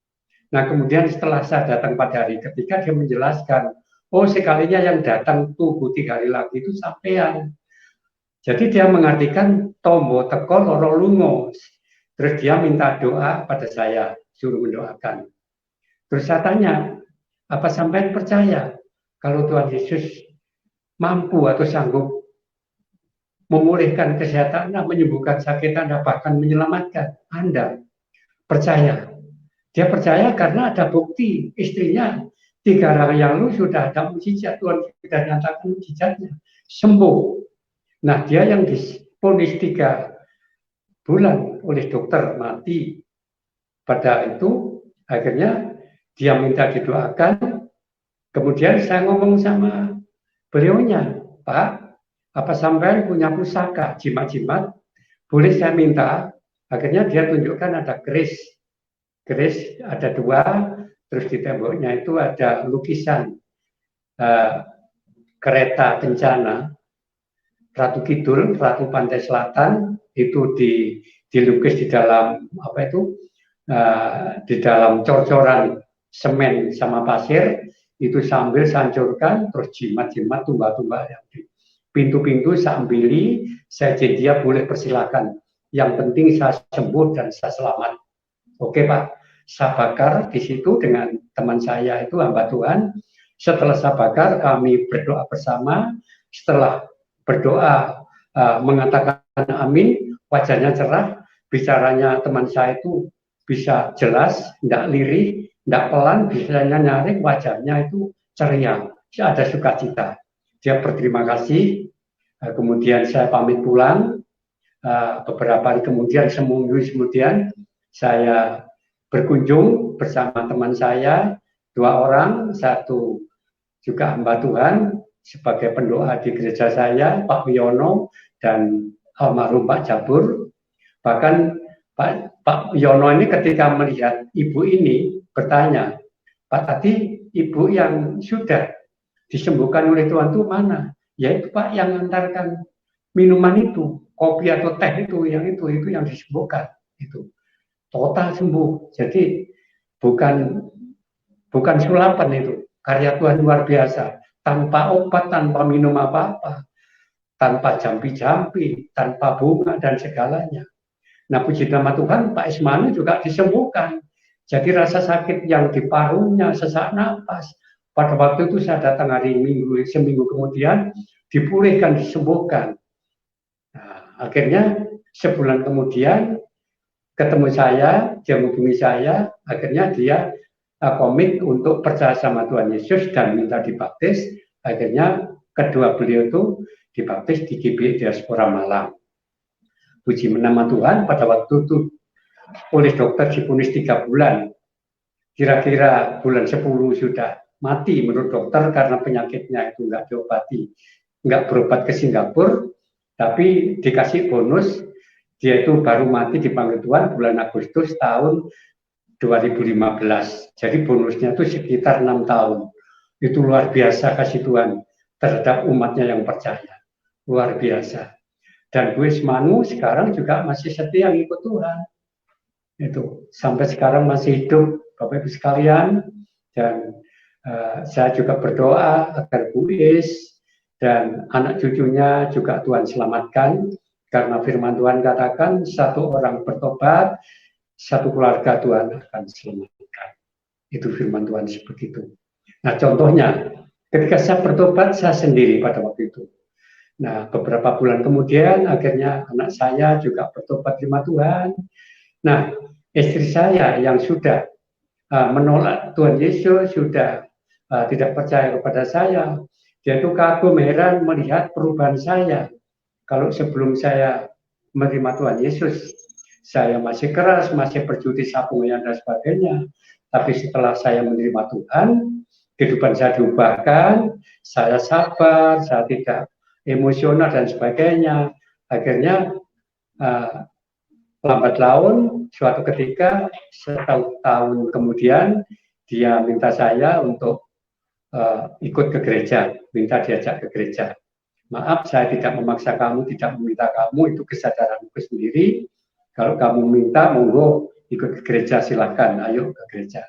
[SPEAKER 1] Nah, kemudian setelah saya datang pada hari ketiga, dia menjelaskan, oh, sekalinya yang datang tunggu 3 hari lagi itu sampean. Jadi dia mengartikan tombo teko loro lungo. Terus dia minta doa pada saya, suruh mendoakan. Terus saya tanya, apa sampean percaya kalau Tuhan Yesus mampu atau sanggup memulihkan kesehatan Anda, menyembuhkan sakit Anda, bahkan menyelamatkan Anda? Percaya. Dia percaya karena ada bukti istrinya 3 hari yang lalu sudah ada mukjizat, Tuhan sudah nyatakan mukjizatnya, sembuh. Nah, dia yang divonis 3 bulan oleh dokter mati. Pada itu akhirnya dia minta didoakan. Kemudian saya ngomong sama beliaunya, Pak, apa sampean punya pusaka jimat-jimat? Boleh saya minta? Akhirnya dia tunjukkan ada keris ada 2, terus di temboknya itu ada lukisan kereta kencana Ratu Kidul, Ratu Pantai Selatan, itu dilukis di dalam di dalam cor-coran semen sama pasir, itu sambil sancurkan, terus jimat-jimat tumbal-tumbal yang di pintu-pintu saya ambili, saya janji dia boleh persilakan. Yang penting saya sembuh dan saya selamat. Oke, Pak, saya bakar di situ dengan teman saya itu hamba Tuhan. Setelah saya bakar, kami berdoa bersama. Setelah berdoa mengatakan amin, wajahnya cerah, bicaranya teman saya itu bisa jelas, tidak lirih, tidak pelan, bisanya nyaring, wajahnya itu ceria, ada sukacita. Dia berterima kasih, kemudian saya pamit pulang. Beberapa hari kemudian, seminggu kemudian, saya berkunjung bersama teman saya, 2 orang, 1 juga hamba Tuhan, sebagai pendoa di gereja saya, Pak Wiono dan almarhum Pak Jabur. Bahkan Pak Wiono ini ketika melihat ibu ini bertanya, Pak, tadi ibu yang sudah disembuhkan oleh Tuhan itu mana? Yaitu Pak yang mengantarkan minuman itu, kopi atau teh itu yang disembuhkan. Itu total sembuh. Jadi bukan sulapan itu, karya Tuhan luar biasa. Tanpa obat, tanpa minum apa-apa, tanpa jampi-jampi, tanpa bunga dan segalanya. Nah, puji nama Tuhan, Pak Ismanu juga disembuhkan. Jadi rasa sakit yang di parunya, sesak napas, pada waktu itu saya datang hari Minggu, seminggu kemudian dipulihkan, disembuhkan. Nah, akhirnya sebulan kemudian ketemu saya, dia menghubungi saya, akhirnya dia komit untuk percaya sama Tuhan Yesus dan minta dibaptis. Akhirnya kedua beliau itu dibaptis di GBI Diaspora Malang. Puji nama Tuhan, pada waktu itu oleh dokter divonis 3 bulan. Kira-kira bulan 10 sudah mati menurut dokter karena penyakitnya itu nggak diobati, nggak berobat ke Singapura, tapi dikasih bonus Dia itu baru mati dipanggil Tuhan bulan Agustus tahun 2015. Jadi bonusnya itu sekitar 6 tahun. Itu luar biasa kasih Tuhan terhadap umatnya yang percaya. Luar biasa. Dan gue Manu sekarang juga masih setia ngikut Tuhan. Itu sampai sekarang masih hidup, Bapak Ibu sekalian. Dan saya juga berdoa agar Bu Is dan anak cucunya juga Tuhan selamatkan. Karena firman Tuhan katakan satu orang bertobat, satu keluarga Tuhan akan selamatkan. Itu firman Tuhan seperti itu. Nah contohnya, ketika saya bertobat, saya sendiri pada waktu itu. Nah beberapa bulan kemudian, akhirnya anak saya juga bertobat terima Tuhan. Nah istri saya yang sudah menolak Tuhan Yesus, sudah tidak percaya kepada saya, dia itu kagum heran melihat perubahan saya. Kalau sebelum saya menerima Tuhan Yesus, saya masih keras, masih berjudi sabungan dan sebagainya. Tapi setelah saya menerima Tuhan, kehidupan saya diubahkan, saya sabar, saya tidak emosional dan sebagainya. Akhirnya lambat laun, suatu ketika, setahun kemudian, dia minta saya untuk ikut ke gereja, minta diajak ke gereja. Maaf, saya tidak memaksa kamu, tidak meminta kamu, itu kesadaranku sendiri. Kalau kamu minta, monggo ikut ke gereja, silakan, ayo ke gereja.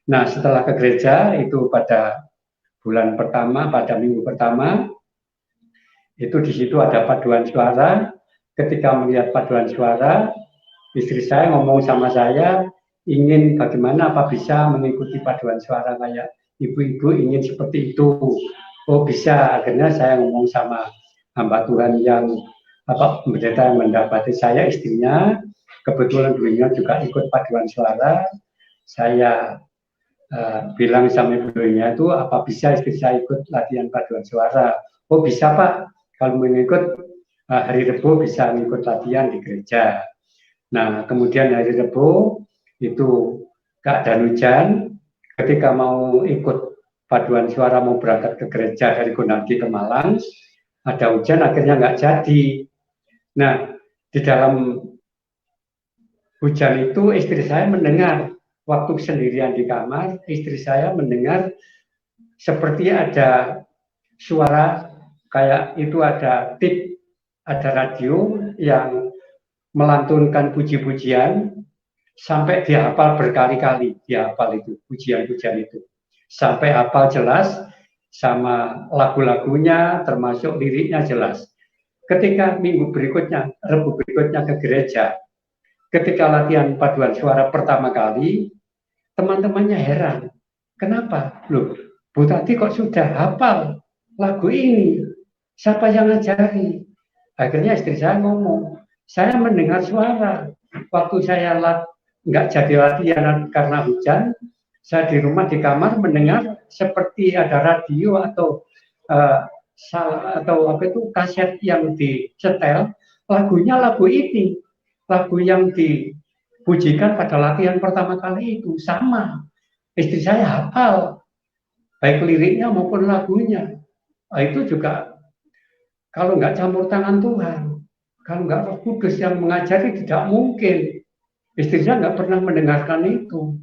[SPEAKER 1] Nah, setelah ke gereja, itu pada bulan pertama, pada minggu pertama, itu di situ ada paduan suara. Ketika melihat paduan suara, istri saya ngomong sama saya, ingin bagaimana, apa bisa mengikuti paduan suara kayak ibu-ibu ingin seperti itu. Oh bisa, akhirnya saya ngomong sama hamba Tuhan yang pendeta yang mendapati saya, istrinya, kebetulan dulunya juga ikut paduan suara. Saya bilang sama ibunya itu, apa bisa istri saya ikut latihan paduan suara? Oh bisa Pak, kalau mengikut hari Rebo bisa mengikut latihan di gereja. Nah kemudian hari Rebo itu keadaan hujan, ketika mau ikut paduan suara mau berangkat ke gereja dari Gonaldi ke Malang, ada hujan akhirnya nggak jadi. Nah di dalam hujan itu istri saya mendengar, waktu sendirian di kamar, istri saya mendengar seperti ada suara kayak itu ada tip, ada radio yang melantunkan puji-pujian sampai dihafal berkali-kali, dihafal itu pujian-pujian itu. Sampai hafal jelas sama lagu-lagunya termasuk liriknya jelas. Ketika minggu berikutnya, Rebu berikutnya ke gereja, ketika latihan paduan suara pertama kali, teman-temannya heran. Kenapa? Loh, Bu Tati kok sudah hafal lagu ini? Siapa yang ngajari? Akhirnya istri saya ngomong, saya mendengar suara. Waktu saya nggak jadi latihan karena hujan, saya di rumah di kamar mendengar seperti ada radio atau apa itu kaset yang disetel, lagunya lagu ini, lagu yang dipujikan pada latihan pertama kali itu sama. Istri saya hafal baik liriknya maupun lagunya. Nah, itu juga kalau nggak campur tangan Tuhan, kalau nggak Roh Kudus yang mengajari tidak mungkin. Istri saya nggak pernah mendengarkan itu.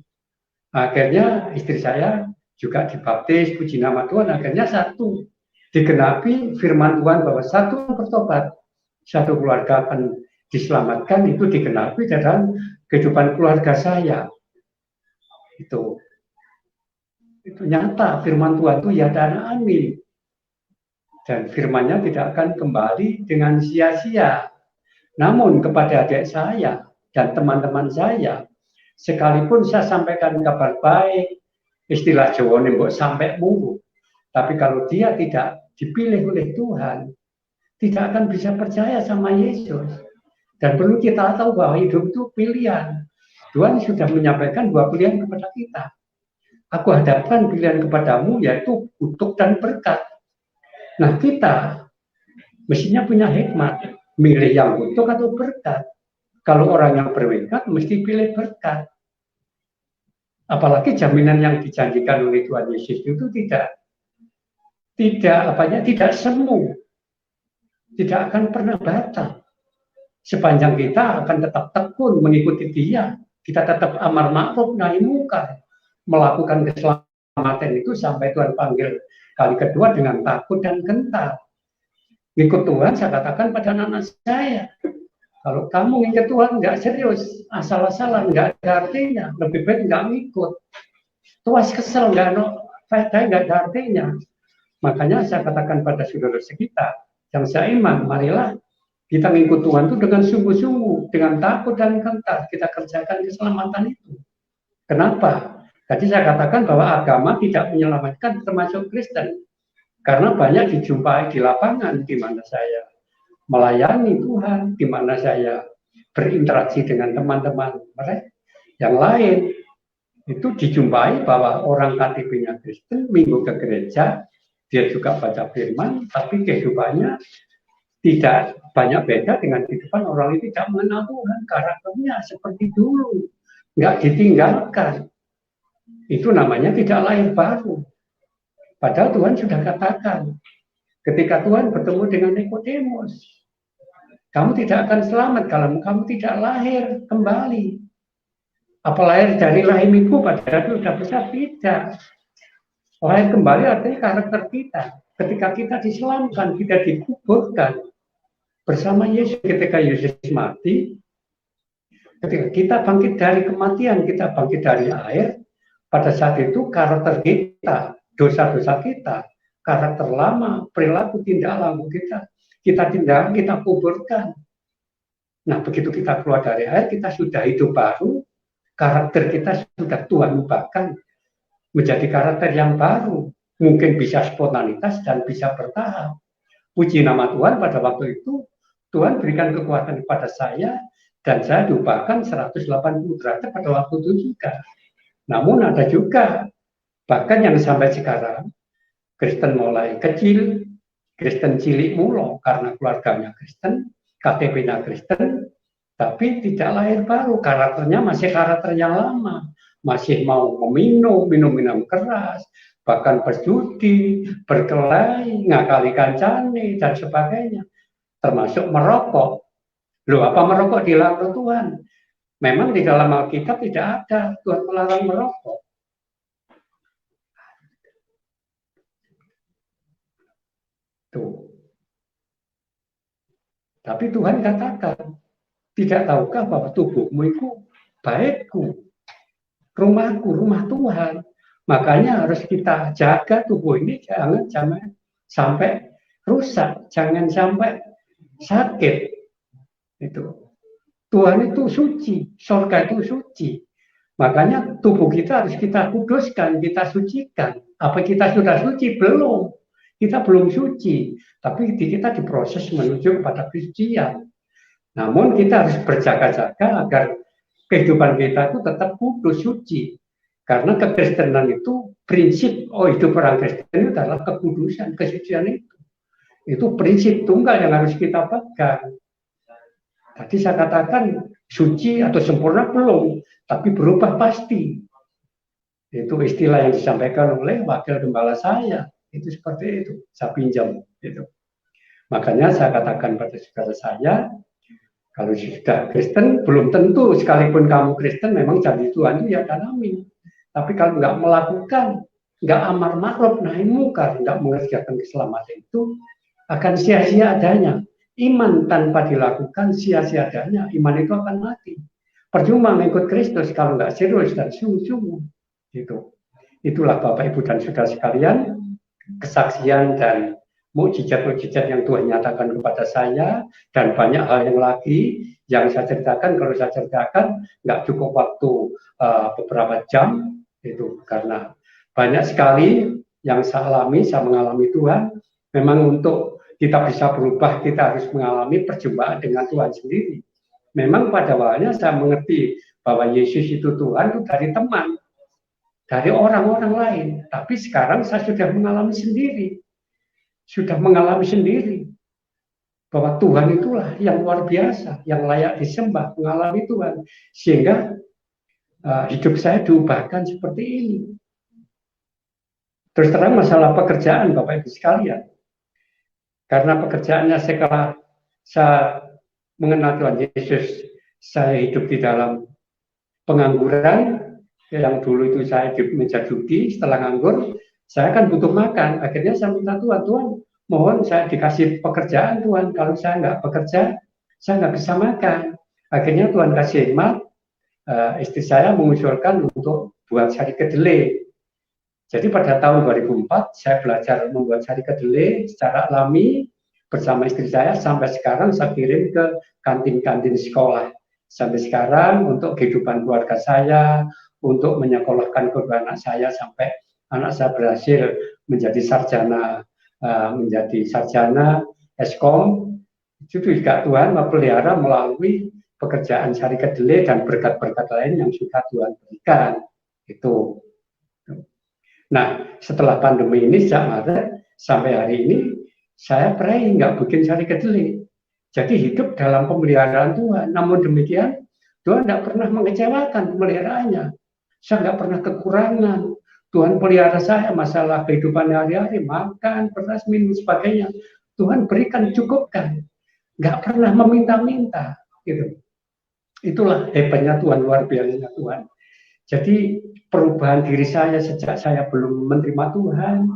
[SPEAKER 1] Akhirnya istri saya juga dibaptis, puji nama Tuhan. Akhirnya satu, digenapi firman Tuhan bahwa satu bertobat, satu keluarga akan diselamatkan, itu digenapi dalam kehidupan keluarga saya. Itu nyata firman Tuhan itu ya dan amin. Dan firman-Nya tidak akan kembali dengan sia-sia. Namun kepada adik saya dan teman-teman saya, sekalipun saya sampaikan kabar baik, istilah Jawa nembok sampai mulu, tapi kalau dia tidak dipilih oleh Tuhan, tidak akan bisa percaya sama Yesus. Dan perlu kita tahu bahwa hidup itu pilihan. Tuhan sudah menyampaikan dua pilihan kepada kita. Aku hadapkan pilihan kepadamu, yaitu kutuk dan berkat. Nah kita mestinya punya hikmat, milih yang kutuk atau berkat. Kalau orang yang berwengkat mesti pilih berkat. Apalagi jaminan yang dijanjikan oleh Tuhan Yesus itu tidak semu, tidak akan pernah batal. sepanjang kita akan tetap tekun mengikuti Dia, kita tetap amar ma'ruf nahi mungkar, melakukan keselamatan itu sampai Tuhan panggil kali kedua dengan takut dan gentar. Ngikut Tuhan, saya katakan pada anak-anak saya, kalau kamu ngikut Tuhan nggak serius, asal-asalan, nggak ada artinya, lebih baik nggak ngikut. Tuas kesel, nggak ada artinya. Makanya saya katakan pada saudara sekitar yang seiman, marilah kita ngikut Tuhan itu dengan sungguh-sungguh, dengan takut dan gentar kita kerjakan keselamatan itu. Kenapa? Tadi saya katakan bahwa agama tidak menyelamatkan termasuk Kristen. Karena banyak dijumpai di lapangan di mana saya melayani Tuhan, di mana saya berinteraksi dengan teman-teman mereka yang lain. Itu dijumpai bahwa orang KTP-nya Kristen, minggu ke gereja, dia juga baca firman, tapi kehidupannya tidak banyak beda dengan kehidupan orang itu tidak mengenal Tuhan, karakternya seperti dulu, nggak ditinggalkan. Itu namanya tidak lahir baru. Padahal Tuhan sudah katakan, ketika Tuhan bertemu dengan Nikodemus, kamu tidak akan selamat kalau kamu tidak lahir kembali. Apa lahir dari rahim ibu padahal sudah besar? Tidak. Lahir kembali artinya karakter kita. Ketika kita diselamatkan, kita dikuburkan bersama Yesus. Ketika Yesus mati, ketika kita bangkit dari kematian, kita bangkit dari air, pada saat itu karakter kita, dosa-dosa kita, karakter lama, perilaku tindak laku kita tindak, kita kuburkan. Nah, begitu kita keluar dari air, kita sudah hidup baru, karakter kita sudah Tuhan ubahkan menjadi karakter yang baru, mungkin bisa spontanitas dan bisa bertahap. Puji nama Tuhan, pada waktu itu Tuhan berikan kekuatan kepada saya dan saya diubahkan 180 derajat pada waktu itu juga. Namun ada juga bahkan yang sampai sekarang Kristen mulai kecil, Kristen cilik mulo karena keluarganya Kristen, KTP-nya Kristen, tapi tidak lahir baru, karakternya masih karakter yang lama, masih mau meminum minum keras, bahkan berjudi, berkelahi, ngakali kancane dan sebagainya, termasuk merokok. Loh, apa merokok dilarang Tuhan? Memang di dalam Alkitab tidak ada Tuhan melarang merokok. Tuh. Tapi Tuhan katakan, tidak tahukah bahwa tubuhmu itu baikku, rumahku, rumah Tuhan. Makanya harus kita jaga tubuh ini, jangan sampai rusak, jangan sampai sakit. Itu. Tuhan itu suci, surga itu suci. Makanya tubuh kita harus kita kuduskan, kita sucikan. Apa kita sudah suci? Belum. Kita belum suci, tapi kita diproses menuju kepada kesucian. Namun kita harus berjaga-jaga agar kehidupan kita itu tetap kudus, suci. Karena kekristenan itu prinsip, hidup orang Kristen itu adalah kekudusan, kesucian itu. Itu prinsip tunggal yang harus kita pegang. Tadi saya katakan suci atau sempurna belum, tapi berubah pasti. Itu istilah yang disampaikan oleh wakil gembala saya. Itu seperti itu, saya pinjam. Gitu. Makanya saya katakan pada saudara saya, kalau sudah Kristen, belum tentu sekalipun kamu Kristen, memang janji Tuhan itu ya tanami. Tapi kalau nggak melakukan, nggak amar ma'ruf nahi mungkar, nggak mengerjakan keselamatan itu, akan sia-sia adanya. Iman tanpa dilakukan sia-sia adanya, iman itu akan mati. Percuma mengikut Kristus kalau nggak serius dan sungguh-sungguh. Gitu. Itulah Bapak, Ibu, dan saudara sekalian, kesaksian dan mukjizat-mukjizat yang Tuhan nyatakan kepada saya, dan banyak hal yang lagi yang saya ceritakan. Kalau saya ceritakan nggak cukup waktu beberapa jam, itu karena banyak sekali yang saya alami, saya mengalami Tuhan. Memang untuk kita bisa berubah, kita harus mengalami perjumpaan dengan Tuhan sendiri. Memang pada awalnya saya mengerti bahwa Yesus itu Tuhan itu dari teman, dari orang-orang lain. Tapi sekarang saya sudah mengalami sendiri. Sudah mengalami sendiri. Bahwa Tuhan itulah yang luar biasa, yang layak disembah, mengalami Tuhan. Sehingga hidup saya diubahkan seperti ini. Terus terang masalah pekerjaan Bapak Ibu sekalian. Karena pekerjaannya setelah saya mengenal Tuhan Yesus, saya hidup di dalam pengangguran. Yang dulu itu saya di meja judi, setelah nganggur, saya kan butuh makan. Akhirnya saya minta Tuhan, Tuhan, mohon saya dikasih pekerjaan Tuhan. Kalau saya nggak bekerja, saya nggak bisa makan. Akhirnya Tuhan kasih hikmat, istri saya mengusulkan untuk buat sari kedelai. Jadi pada tahun 2004 saya belajar membuat sari kedelai secara alami bersama istri saya. Sampai sekarang saya kirim ke kantin-kantin sekolah. Sampai sekarang untuk kehidupan keluarga saya, untuk menyekolahkan kedua anak saya sampai anak saya berhasil menjadi sarjana Eskom. Itu juga Tuhan memelihara melalui pekerjaan sari kedelai dan berkat-berkat lain yang sudah Tuhan berikan. Itu. Nah, setelah pandemi ini sejak Maret sampai hari ini saya pray nggak bikin sari kedelai. Jadi hidup dalam pemeliharaan Tuhan. Namun demikian Tuhan tidak pernah mengecewakan pemeliharaannya. Saya nggak pernah kekurangan. Tuhan pelihara saya masalah kehidupan hari-hari, makan, beras, minum, sebagainya. Tuhan berikan, cukupkan. Nggak pernah meminta-minta. Gitu. Itulah hebatnya Tuhan, luar biasanya Tuhan. Jadi perubahan diri saya sejak saya belum menerima Tuhan,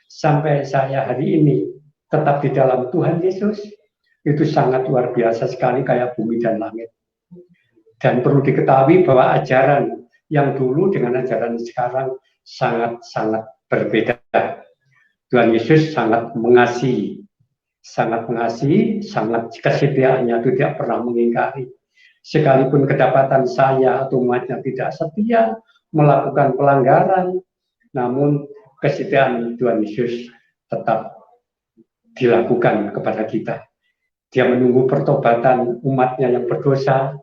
[SPEAKER 1] sampai saya hari ini tetap di dalam Tuhan Yesus, itu sangat luar biasa sekali, kayak bumi dan langit. Dan perlu diketahui bahwa ajaran yang dulu dengan ajaran sekarang sangat-sangat berbeda. Tuhan Yesus sangat mengasihi, sangat kesetiaannya itu tidak pernah mengingkari. Sekalipun kedapatan saya atau umatnya tidak setia, melakukan pelanggaran, namun kesetiaan Tuhan Yesus tetap dilakukan kepada kita. Dia menunggu pertobatan umatnya yang berdosa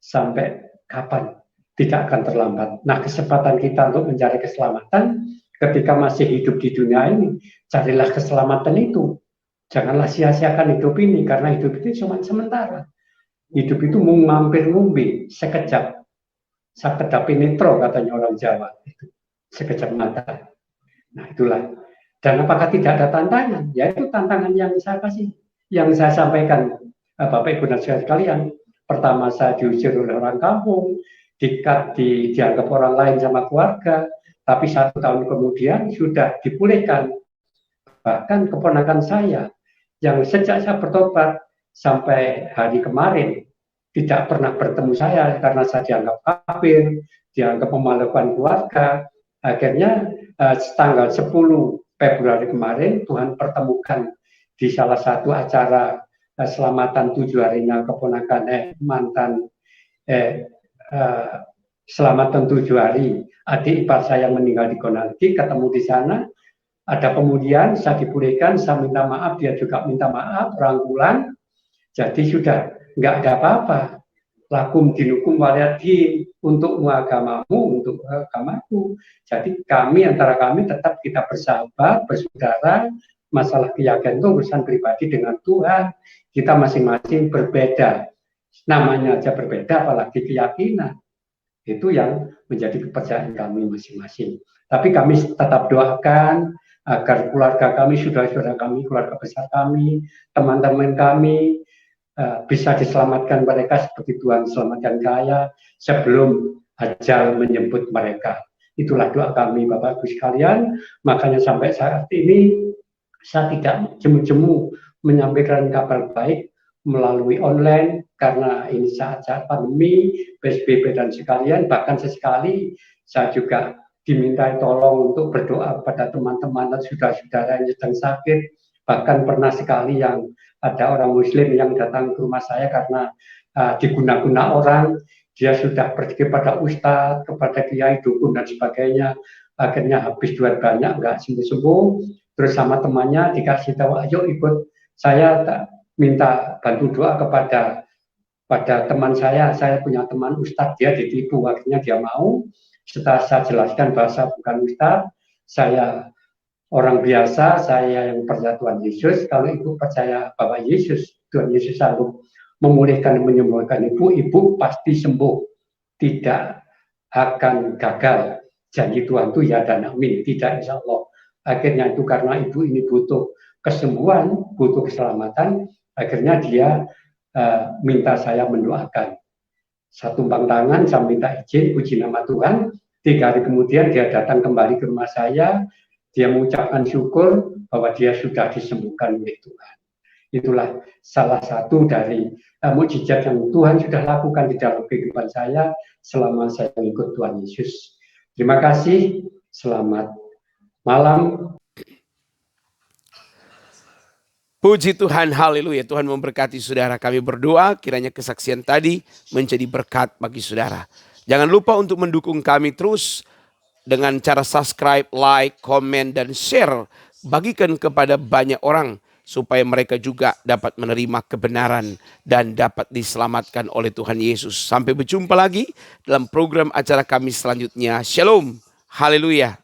[SPEAKER 1] sampai kapan? Tidak akan terlambat. Nah, kesempatan kita untuk mencari keselamatan ketika masih hidup di dunia ini, carilah keselamatan itu. Janganlah sia-siakan hidup ini, karena hidup itu cuma sementara. Hidup itu mau mampir-ngumbi, sekejap. Sakedap nitro, katanya orang Jawa. Itu sekejap mata. Nah, itulah. Dan apakah tidak ada tantangan? Ya, itu tantangan yang saya kasih, yang saya sampaikan, Bapak Ibu dan saudara sekalian. Pertama, saya diusir oleh orang kampung, dianggap orang lain sama keluarga, tapi 1 tahun kemudian sudah dipulihkan. Bahkan keponakan saya yang sejak saya bertobat sampai hari kemarin tidak pernah bertemu saya karena saya dianggap kafir, dianggap memalukan keluarga. Akhirnya tanggal 10 Februari kemarin Tuhan pertemukan di salah satu acara selamatan 7 harinya keponakan mantan selamatan 7 hari adik ipar saya yang meninggal di Gonalgi, ketemu di sana. Ada kemudian saya dipulihkan, saya minta maaf, dia juga minta maaf, rangkulan. Jadi sudah nggak ada apa-apa. Lakum dinukum waliyadin, untukmu agamamu, untuk agamaku. Jadi antara kami tetap kita bersahabat, bersaudara. Masalah keyakinan itu urusan pribadi dengan Tuhan. Kita masing-masing berbeda. Namanya aja berbeda, apalagi keyakinan. Itu yang menjadi kepercayaan kami masing-masing. Tapi kami tetap doakan agar keluarga kami, saudara-saudara kami, keluarga besar kami, teman-teman kami bisa diselamatkan mereka seperti Tuhan selamatkan saya sebelum ajal menyebut mereka. Itulah doa kami Bapak Ibu sekalian. Makanya sampai saat ini saya tidak jemu-jemu menyampaikan kabar baik melalui online karena ini saat-saat pandemi, PSBB dan sekalian. Bahkan sesekali saya juga diminta tolong untuk berdoa pada teman-teman dan saudara-saudara yang sedang sakit. Bahkan pernah sekali yang ada orang Muslim yang datang ke rumah saya karena diguna-guna orang. Dia sudah pergi kepada ustadz, kepada kiai, dukun dan sebagainya. Akhirnya habis duit banyak, nggak sembuh-sembuh. Terus sama temannya dikasih tahu, ayo ikut saya minta bantu doa kepada teman saya punya teman ustadz, dia ditipu, akhirnya dia mau. Setelah saya jelaskan bahasa bukan ustadz, saya orang biasa, saya yang percaya Tuhan Yesus, kalau ibu percaya bahwa Tuhan Yesus sanggup memulihkan dan menyembuhkan ibu pasti sembuh, tidak akan gagal. Janji Tuhan itu ya dan amin, tidak insya Allah. Akhirnya itu karena ibu ini butuh kesembuhan, butuh keselamatan, akhirnya dia minta saya mendoakan. Saya tumpang tangan, saya minta izin, puji nama Tuhan. 3 hari kemudian dia datang kembali ke rumah saya, dia mengucapkan syukur bahwa dia sudah disembuhkan oleh Tuhan. Itulah salah satu dari mukjizat yang Tuhan sudah lakukan di dalam kehidupan saya selama saya mengikut Tuhan Yesus. Terima kasih, selamat malam.
[SPEAKER 2] Puji Tuhan, haleluya. Tuhan memberkati saudara. Kami berdoa kiranya kesaksian tadi menjadi berkat bagi saudara. Jangan lupa untuk mendukung kami terus dengan cara subscribe, like, komen, dan share. Bagikan kepada banyak orang supaya mereka juga dapat menerima kebenaran dan dapat diselamatkan oleh Tuhan Yesus. Sampai berjumpa lagi dalam program acara kami selanjutnya. Shalom, haleluya.